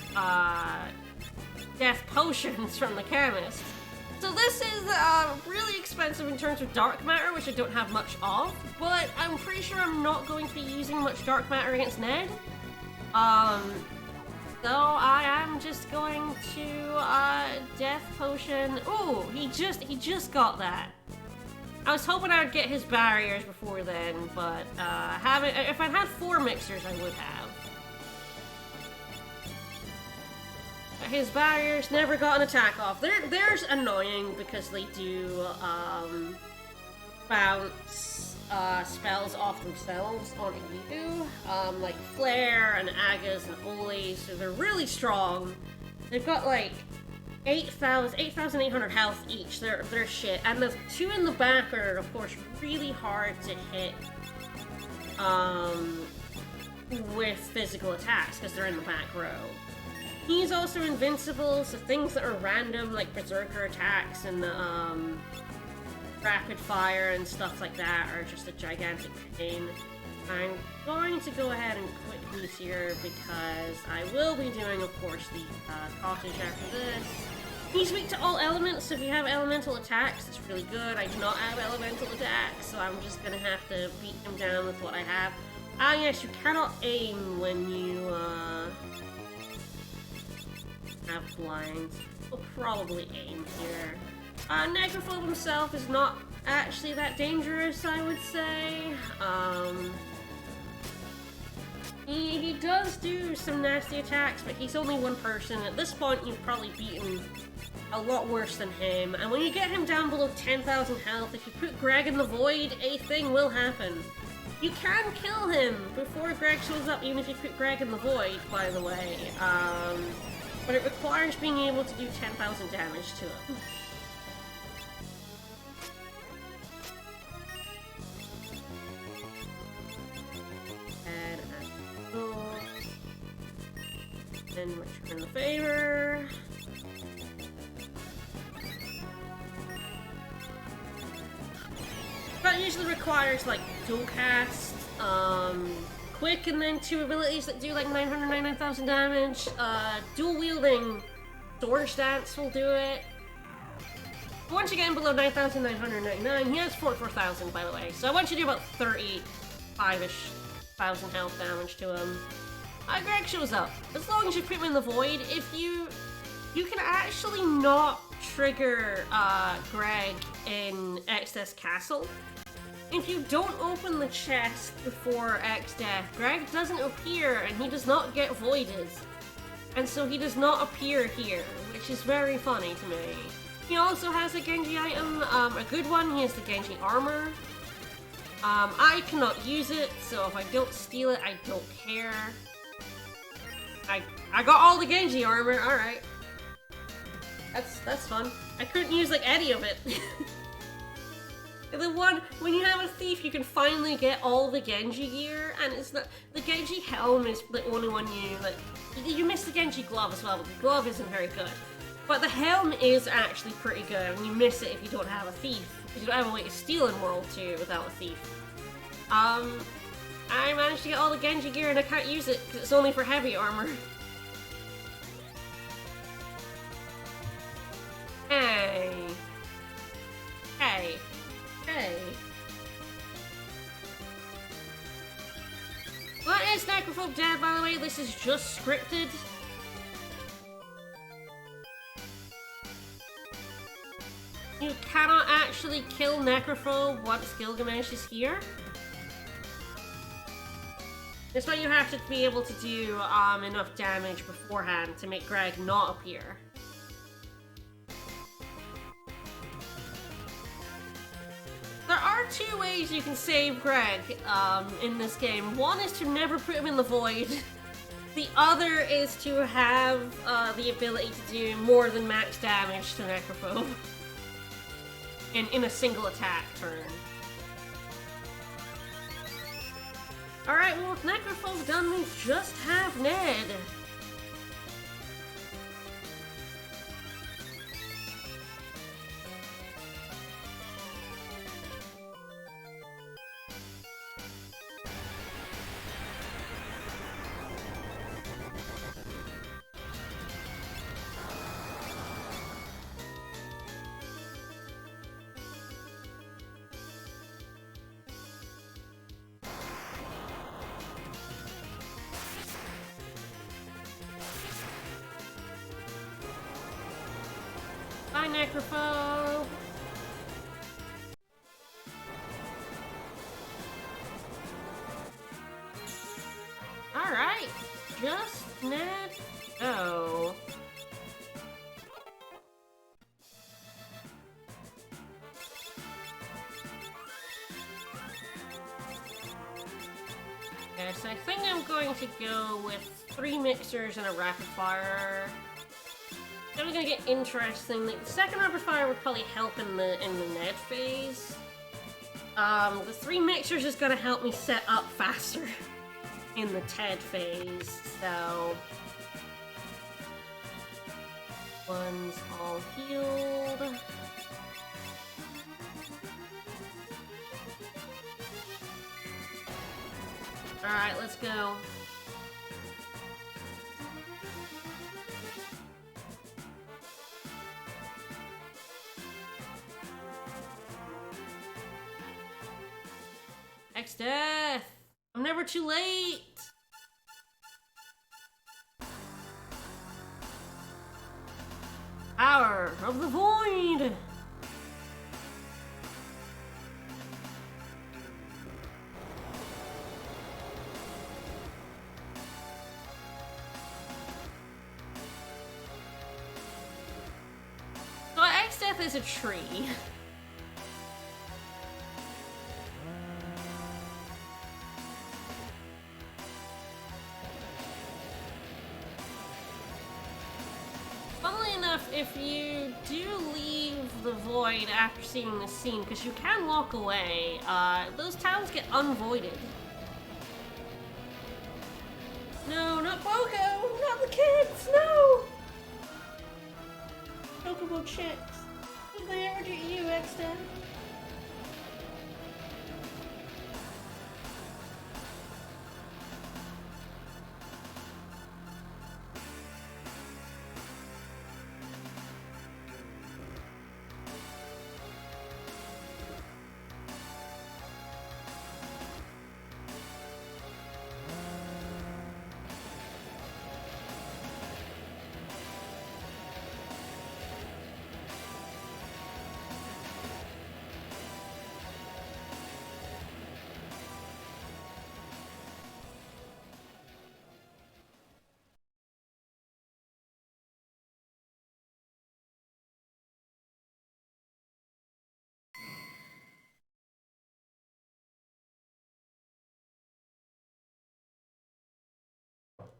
death potions from the chemist. So this is really expensive in terms of dark matter, which I don't have much of, but I'm pretty sure I'm not going to be using much dark matter against Ned. So I am just going to death potion. Ooh, he just got that. I was hoping I would get his barriers before then, but if I'd had 4 mixers, I would have. His barriers never got an attack off. There's annoying because they do bounce spells off themselves on you. Like Flare and Agas and Oli, so they're really strong. They've got like 8,800 health each. They're shit. And the 2 in the back are, of course, really hard to hit with physical attacks because they're in the back row. He's also invincible, so things that are random, like Berserker attacks and rapid fire and stuff like that, are just a gigantic pain. I'm going to go ahead and quit these here because I will be doing, of course, the cottage after this. He's weak to all elements, so if you have elemental attacks, it's really good. I do not have elemental attacks, so I'm just gonna have to beat him down with what I have. Ah, yes, you cannot aim when you have blinds. We'll probably aim here. Necrophobe himself is not actually that dangerous, I would say. He does do some nasty attacks, but he's only 1 person. At this point, you've probably beaten a lot worse than him. And when you get him down below 10,000 health, if you put Greg in the void, a thing will happen. You can kill him before Greg shows up, even if you put Greg in the void, by the way. But it requires being able to do 10,000 damage to him. And return the favor. usually requires like dual cast, quick, and then 2 abilities that do like 999,000 damage. Dual wielding Storage Dance will do it. Once you get him below 9,999, he has 44,000 by the way, so I want you to do about 35-ish thousand health damage to him. Greg shows up. As long as you put him in the void, if you can actually not trigger Greg in X-Death's castle. If you don't open the chest before X-Death, Greg doesn't appear and he does not get voided. And so he does not appear here, which is very funny to me. He also has a Genji item, a good one. He has the Genji armor. I cannot use it, so if I don't steal it, I don't care. I got all the Genji armor, alright. That's fun. I couldn't use like any of it. The one, when you have a thief, you can finally get all the Genji gear, and it's not, the Genji helm is the only one you miss the Genji glove as well, but the glove isn't very good. But the helm is actually pretty good, and you miss it if you don't have a thief, because you don't have a way to steal in World 2 without a thief. I managed to get all the Genji gear and I can't use it, because it's only for heavy armor. Hey. Hey. Hey. What is Necrophobe dead, by the way? This is just scripted. You cannot actually kill Necrophobe once Gilgamesh is here. That's why you have to be able to do enough damage beforehand to make Greg not appear. There are 2 ways you can save Greg in this game. One is to never put him in the void. The other is to have the ability to do more than max damage to Necrophobe in a single attack turn. Alright, well with Necrophobe done, we just have Ned. Bye, Necrophobe! Alright, just Ned go. Yes, I think I'm going to go with 3 mixers and a rapid fire. It's gonna get interesting. The second rapid fire would probably help in the Ned phase. The 3 mixers is gonna help me set up faster in the Ted phase. So one's all healed. All right, let's go. X-Death! I'm never too late! Power of the Void! So X-Death is a tree. If you do leave the void after seeing this scene, because you can walk away, those towns get unvoided. No, not Boko! Not the kids! No! Chocobo chicks. What did they ever do to you, X-Death?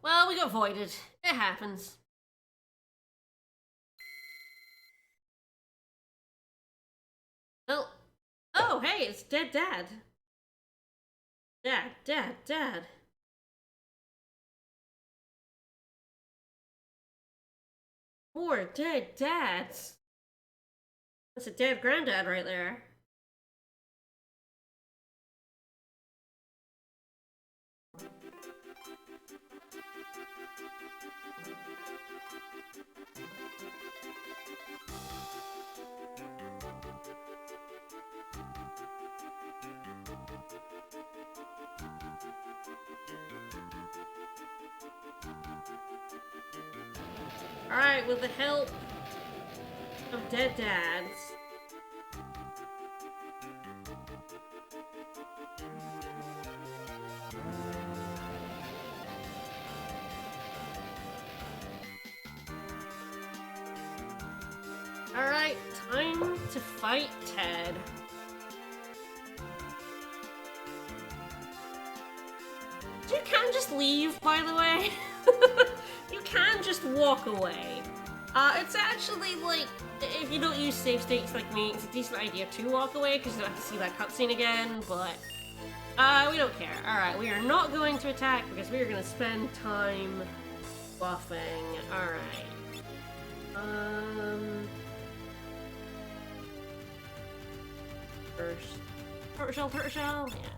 Well, we got voided. It happens. Well, oh, hey, it's Dead Dad. Dad. More dead dads. That's a dead granddad right there. Alright, with the help of dead dads. Alright, time to fight Ted. You can just leave, by the way. You can just walk away. It's actually like, if you don't use save states like me, it's a decent idea to walk away because you don't have to see that cutscene again, but we don't care. Alright, we are not going to attack because we are going to spend time buffing. Alright. First, turtle shell, yeah.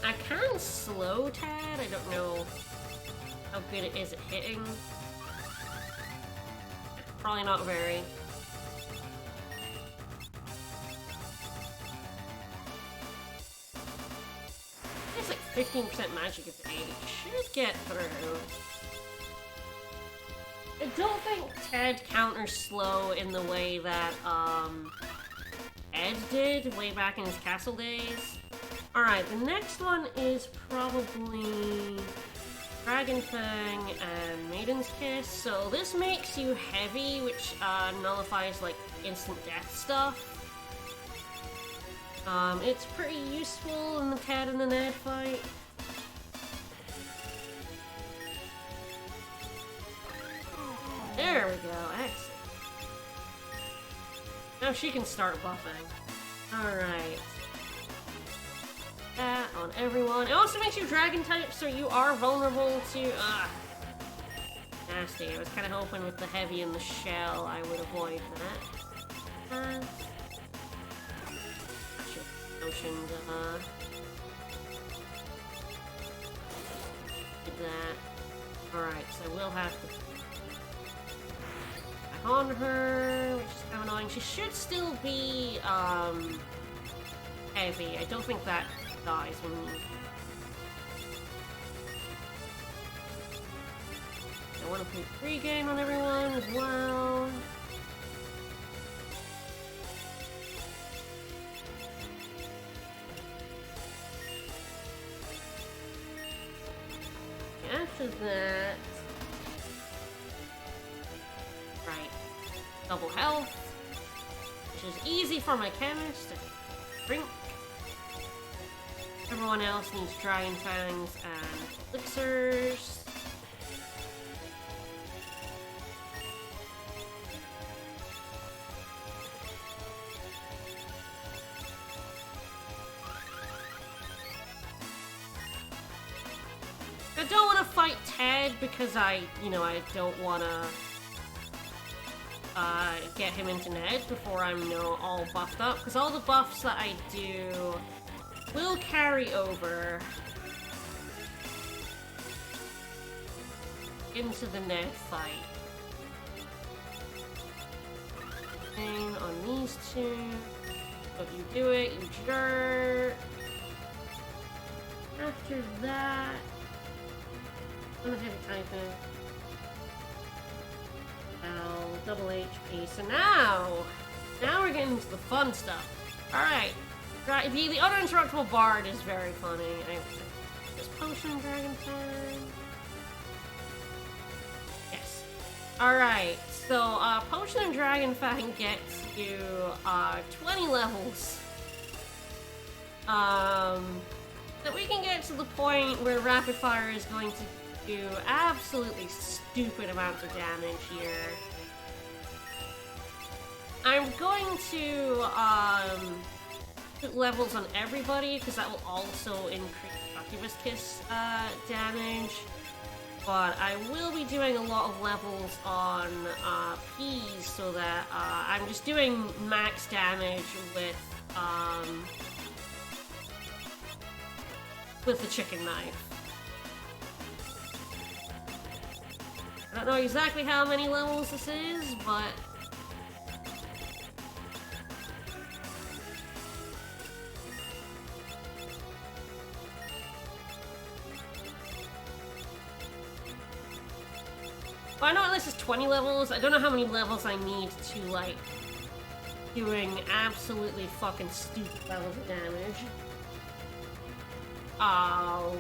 I can slow Tad, I don't know how good it is at hitting. Probably not very. It's like 15% magic at the 80. Should get through. I don't think Ted counters slow in the way that Ed did way back in his castle days. Alright, the next one is probably Dragon Fang and Maiden's Kiss. So this makes you heavy, which nullifies like instant death stuff. It's pretty useful in the Ted and the Ned fight. There we go, excellent. Now she can start buffing. Alright. That on everyone. It also makes you dragon type, so you are vulnerable to nasty. I was kind of hoping with the heavy and the shell I would avoid that. Ocean, did that. Alright, so we'll have to back on her, which is kind of annoying. She should still be heavy. I don't think that dies when you... I want to put regain on everyone as well. After that... Right. Double health. Which is easy for my chemist to drink. Everyone else needs Dragon Fangs and Elixirs. I don't want to fight Ted because I don't want to get him into Ned before I'm all buffed up. Because all the buffs that I do will carry over into the Ned fight. And on these two, but you do it, you jerk. After that, I'm gonna have a typing. Well, double HP. So now we're getting into the fun stuff. Alright. The uninterruptible bard is very funny. This potion dragon time. Alright, so Potion and Dragon Fang gets you 20 levels. So we can get to the point where Rapid Fire is going to do absolutely stupid amounts of damage here. I'm going to put levels on everybody because that will also increase Succubus Kiss damage. But I will be doing a lot of levels on Peas so that I'm just doing max damage with the chicken knife. I don't know exactly how many levels this is, but I know this is 20 levels. I don't know how many levels I need to, like, doing absolutely fucking stupid levels of damage. Oh.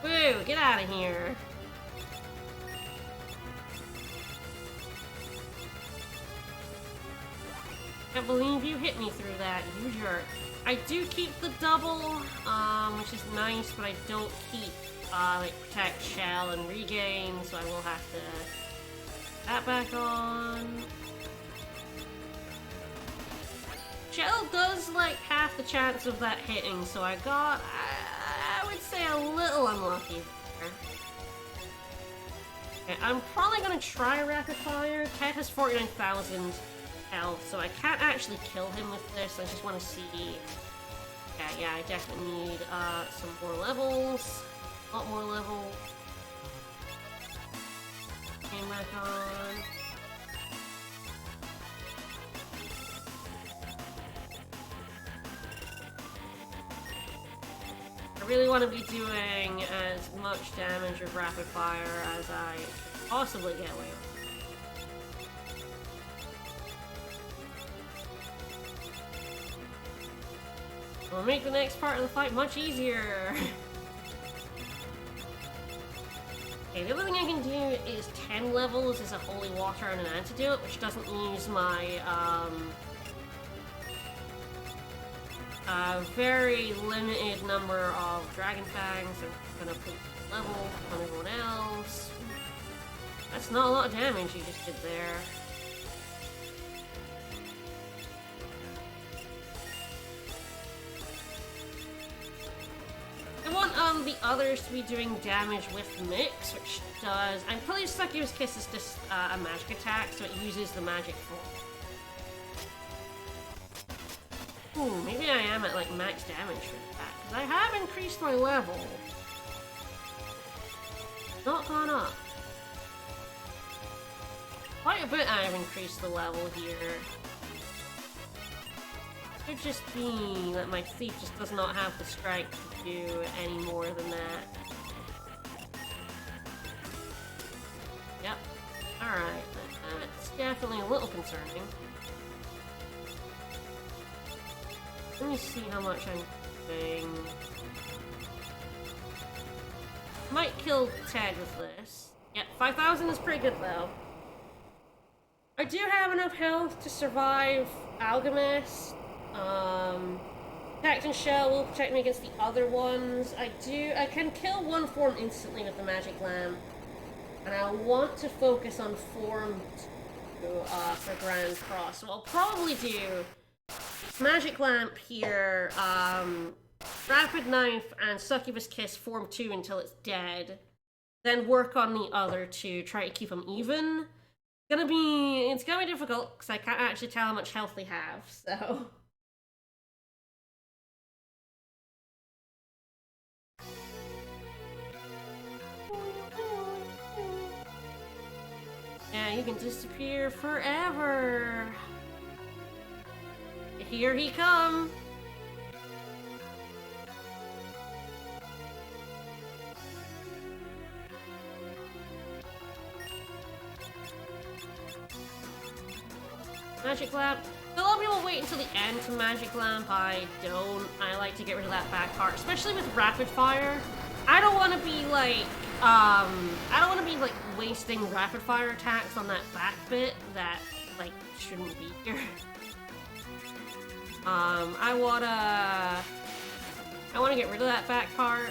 Woo, get out of here. Can't believe you hit me through that, you jerk. I do keep the double, which is nice, but I don't keep like Protect, Shell, and Regain, so I will have to put that back on. Shell does like half the chance of that hitting, so I got, I would say, a little unlucky there. Okay, I'm probably gonna try Rapid Fire. Ted has 49,000 health, so I can't actually kill him with this. I just want to see. Yeah, I definitely need some more levels. A lot more level. Came back on. I really want to be doing as much damage with Rapid Fire as I possibly get away with. It'll make the next part of the fight much easier. Okay, the other thing I can do is 10 levels is a Holy Water and an Antidote, which doesn't use my, very limited number of Dragon Fangs. I'm gonna put level on everyone else. That's not a lot of damage you just did there. I want the others to be doing damage with Mix, which does... I'm pretty Succubus Kiss is just a magic attack, so it uses the magic form. Ooh, maybe I am at like max damage for that, because I have increased my level. Not gone up. Quite a bit I have increased the level here. Could just be that my thief just does not have the strength to do any more than that. Yep. Alright, that's definitely a little concerning. Let me see how much I'm doing. Might kill Ted with this. Yep, 5,000 is pretty good though. I do have enough health to survive Alchemist. Protect and Shell will protect me against the other ones. I can kill one form instantly with the Magic Lamp. And I want to focus on Form 2 for Grand Cross. So I'll probably do Magic Lamp here, Rapid Knife and Succubus Kiss Form 2 until it's dead. Then work on the other two, try to keep them even. It's gonna be difficult, because I can't actually tell how much health they have, so... Yeah, you can disappear forever. Here he come. Magic Lamp. A lot of people wait until the end to Magic Lamp. I don't. I like to get rid of that back part, especially with Rapid Fire. I don't want to be like I don't want to be, like, wasting rapid-fire attacks on that back bit that, like, shouldn't be here. I wanna get rid of that back part.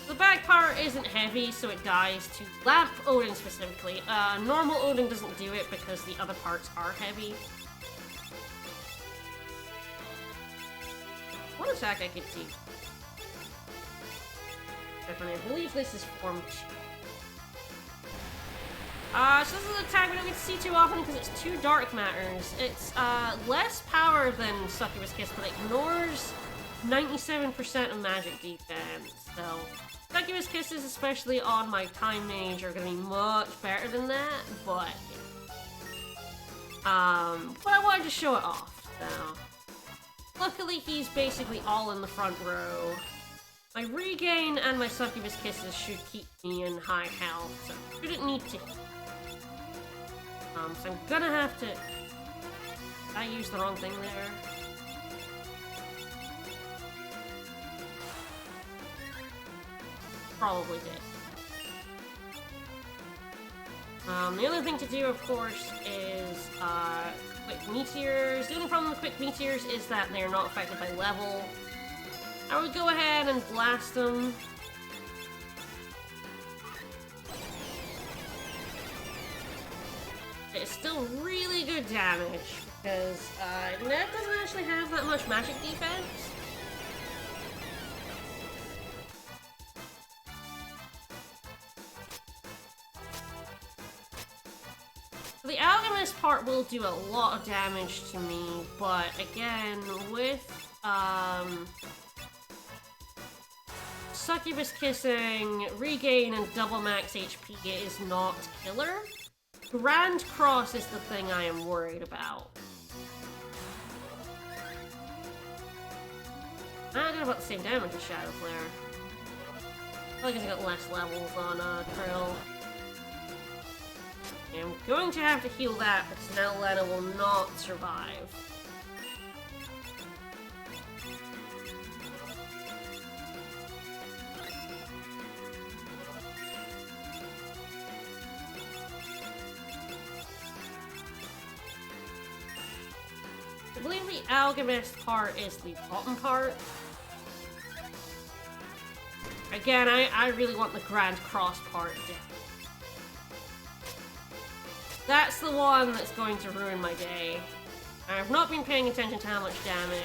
The back part isn't heavy, so it dies to Lamp Odin specifically. Normal Odin doesn't do it because the other parts are heavy. What attack I could do? I believe this is Form 2. So this is an attack we don't get to see too often because it's 2 Dark Matters. It's less power than Succubus Kiss, but it ignores 97% of magic defense. So Succubus Kisses, especially on my Time Mage, are going to be much better than that, but I wanted to show it off, so. Luckily, he's basically all in the front row. My regain and my Succubus Kisses should keep me in high health, so I shouldn't need to. So I'm gonna have to. I used the wrong thing there. Probably did. The other thing to do, of course, is quick meteors. The only problem with quick meteors is that they're not affected by level. I would go ahead and blast them. It's still really good damage because Ned doesn't actually have that much magic defense. The Alchemist part will do a lot of damage to me, but again, with Succubus Kissing, regain, and double max HP is not killer. Grand Cross is the thing I am worried about. I did about the same damage as Shadow Flare. I feel like I got less levels on Krill. I'm going to have to heal that because now Lena will not survive. I believe the Alchemist part is the bottom part. Again, I really want the Grand Cross part down. That's the one that's going to ruin my day. I've not been paying attention to how much damage,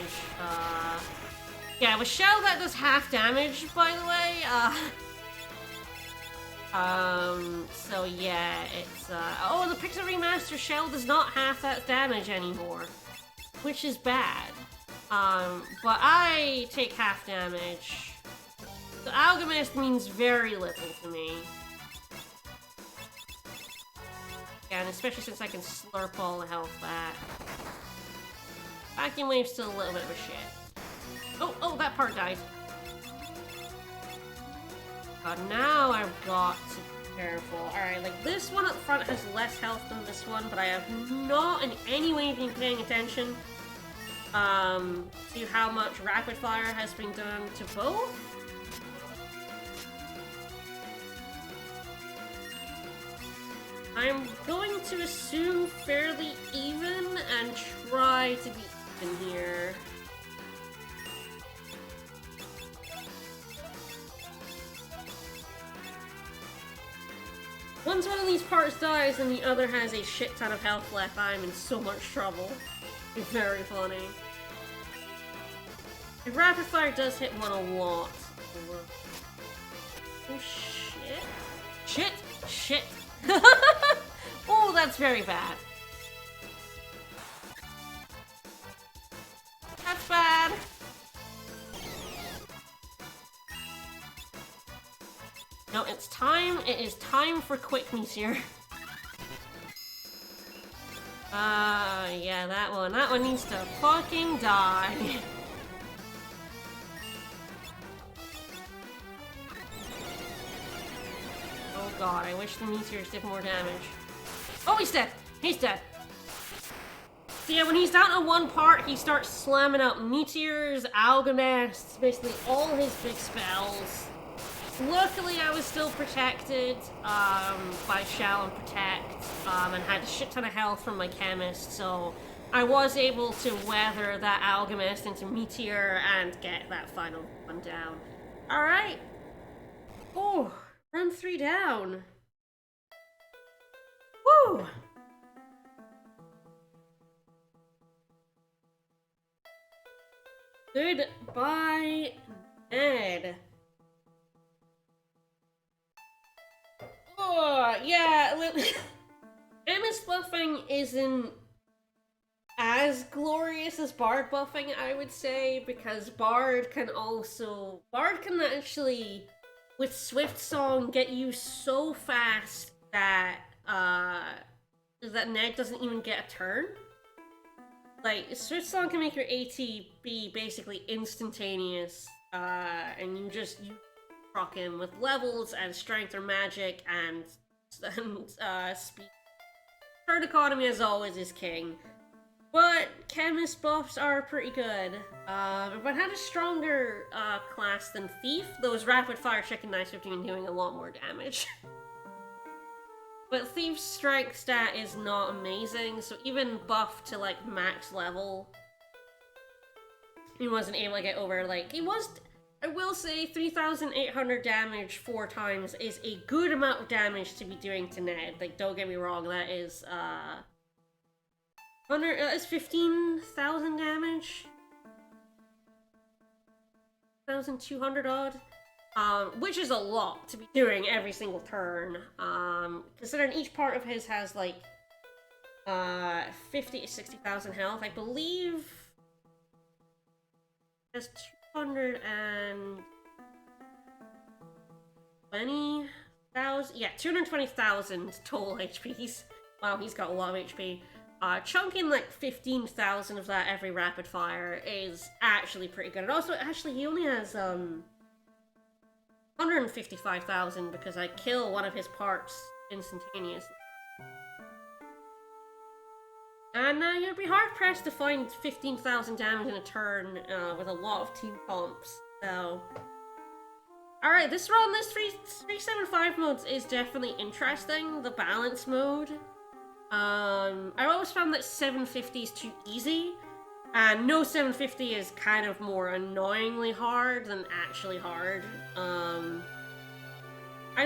yeah, with Shell that does half damage, by the way, so yeah, it's, oh, the Pixel Remaster Shell does not half that damage anymore, which is bad. But I take half damage. The Alchemist means very little to me. Yeah, and especially since I can slurp all the health back. Vacuum Wave's still a little bit of a shit. Oh, that part died. God, now I've got to be careful. Alright, like, this one up front has less health than this one, but I have not in any way been paying attention to how much rapid fire has been done to both. I'm going to assume fairly even and try to be even here. Once one of these parts dies and the other has a shit ton of health left, I'm in so much trouble. It's very funny. If rapid fire does hit one a lot. Oh shit. Shit! Shit! Oh, that's very bad. That's bad. No, it's time. It is time for quick meteor. Yeah, that one. That one needs to fucking die. Oh god, I wish the meteors did more damage. Oh, he's dead! He's dead! So yeah, when he's down to one part, he starts slamming out meteors, alchemists, basically all his big spells. Luckily, I was still protected by Shell and Protect, and had a shit ton of health from my chemist, so I was able to weather that alchemist into meteor and get that final one down. Alright. Oh, run 3 down. Woo! Goodbye, Ned. Oh, yeah, MS buffing isn't as glorious as Bard buffing, I would say, because Bard can actually, with Swift Song, get you so fast that, that Ned doesn't even get a turn. Like, Swift Song can make your ATB basically instantaneous, and you proc him with levels and strength or magic and speed. Turn economy, as always, is king. But chemist buffs are pretty good. If I had a stronger class than Thief, those rapid fire chicken knives would have been doing a lot more damage. But Thief's strength stat is not amazing, so even buffed to like max level, he wasn't able to get over, like, he was. I will say 3,800 damage 4 times is a good amount of damage to be doing to Ned. Like, don't get me wrong, that is that is 15,000 damage? 1,200 odd? Which is a lot to be doing every single turn. Considering each part of his has like 50 to 60,000 health, I believe has 220,000, yeah, 220,000 total HPs. Wow, he's got a lot of HP. Chunking like 15,000 of that every rapid fire is actually pretty good. And also, actually, he only has 155,000 because I kill one of his parts instantaneously. And you'd be hard-pressed to find 15,000 damage in a turn with a lot of team comps, so... Alright, this 375 modes is definitely interesting, the balance mode. I always found that 750 is too easy, and no 750 is kind of more annoyingly hard than actually hard. I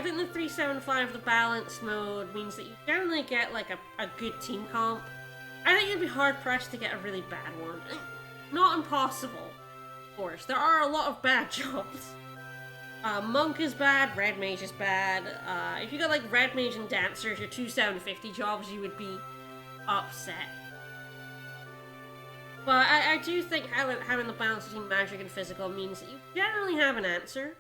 think the 375, the balance mode, means that you generally get like a good team comp. I think you'd be hard-pressed to get a really bad one. Not impossible, of course. There are a lot of bad jobs. Monk is bad, Red Mage is bad. If you got like Red Mage and Dancers, your 2 750 jobs, you would be upset. But I do think having the balance between magic and physical means that you generally have an answer.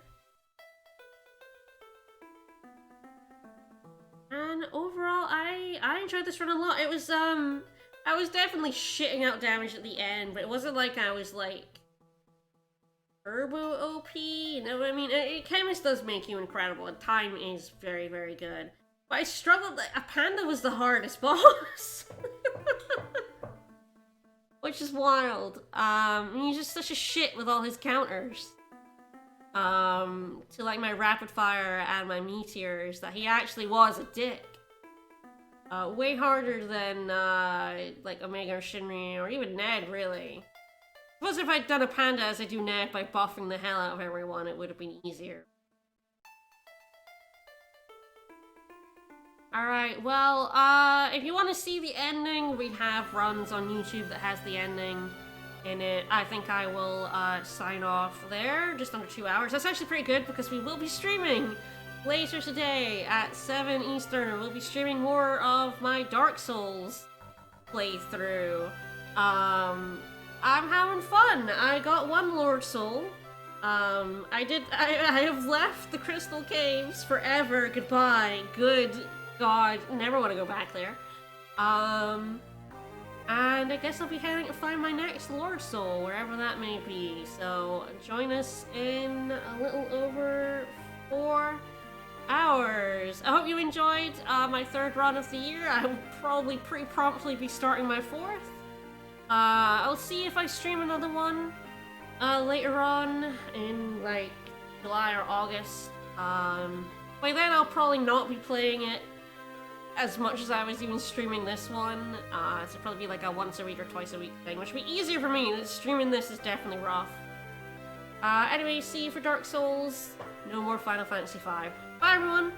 And overall, I enjoyed this run a lot. It was, I was definitely shitting out damage at the end, but it wasn't like I was, like, turbo OP, you know what I mean? Chemist does make you incredible, and time is very, very good. But I struggled, a panda was the hardest boss. Which is wild. He's just such a shit with all his counters. To, like, my rapid fire and my meteors, that he actually was a dick. Way harder than, like, Omega or Shinri, or even Ned, really. I suppose if I'd done a panda as I do Ned by buffing the hell out of everyone, it would have been easier. Alright, well, if you want to see the ending, we have runs on YouTube that has the ending in it. I think I will, sign off there, just under 2 hours. That's actually pretty good, because we will be streaming later today at 7 Eastern. We'll be streaming more of my Dark Souls playthrough. I'm having fun. I got 1 Lord Soul. I have left the Crystal Caves forever. Goodbye. Good God. Never want to go back there. And I guess I'll be heading to find my next Lord Soul, wherever that may be. So join us in a little over 4 hours. I hope you enjoyed my 3rd run of the year. I will probably pretty promptly be starting my 4th. I'll see if I stream another one later on in like July or August. By then I'll probably not be playing it as much as I was even streaming this one. So it'll probably be like a once a week or twice a week thing, which would be easier for me. Streaming this is definitely rough. Anyway, see you for Dark Souls. No more Final Fantasy V. Bye everyone!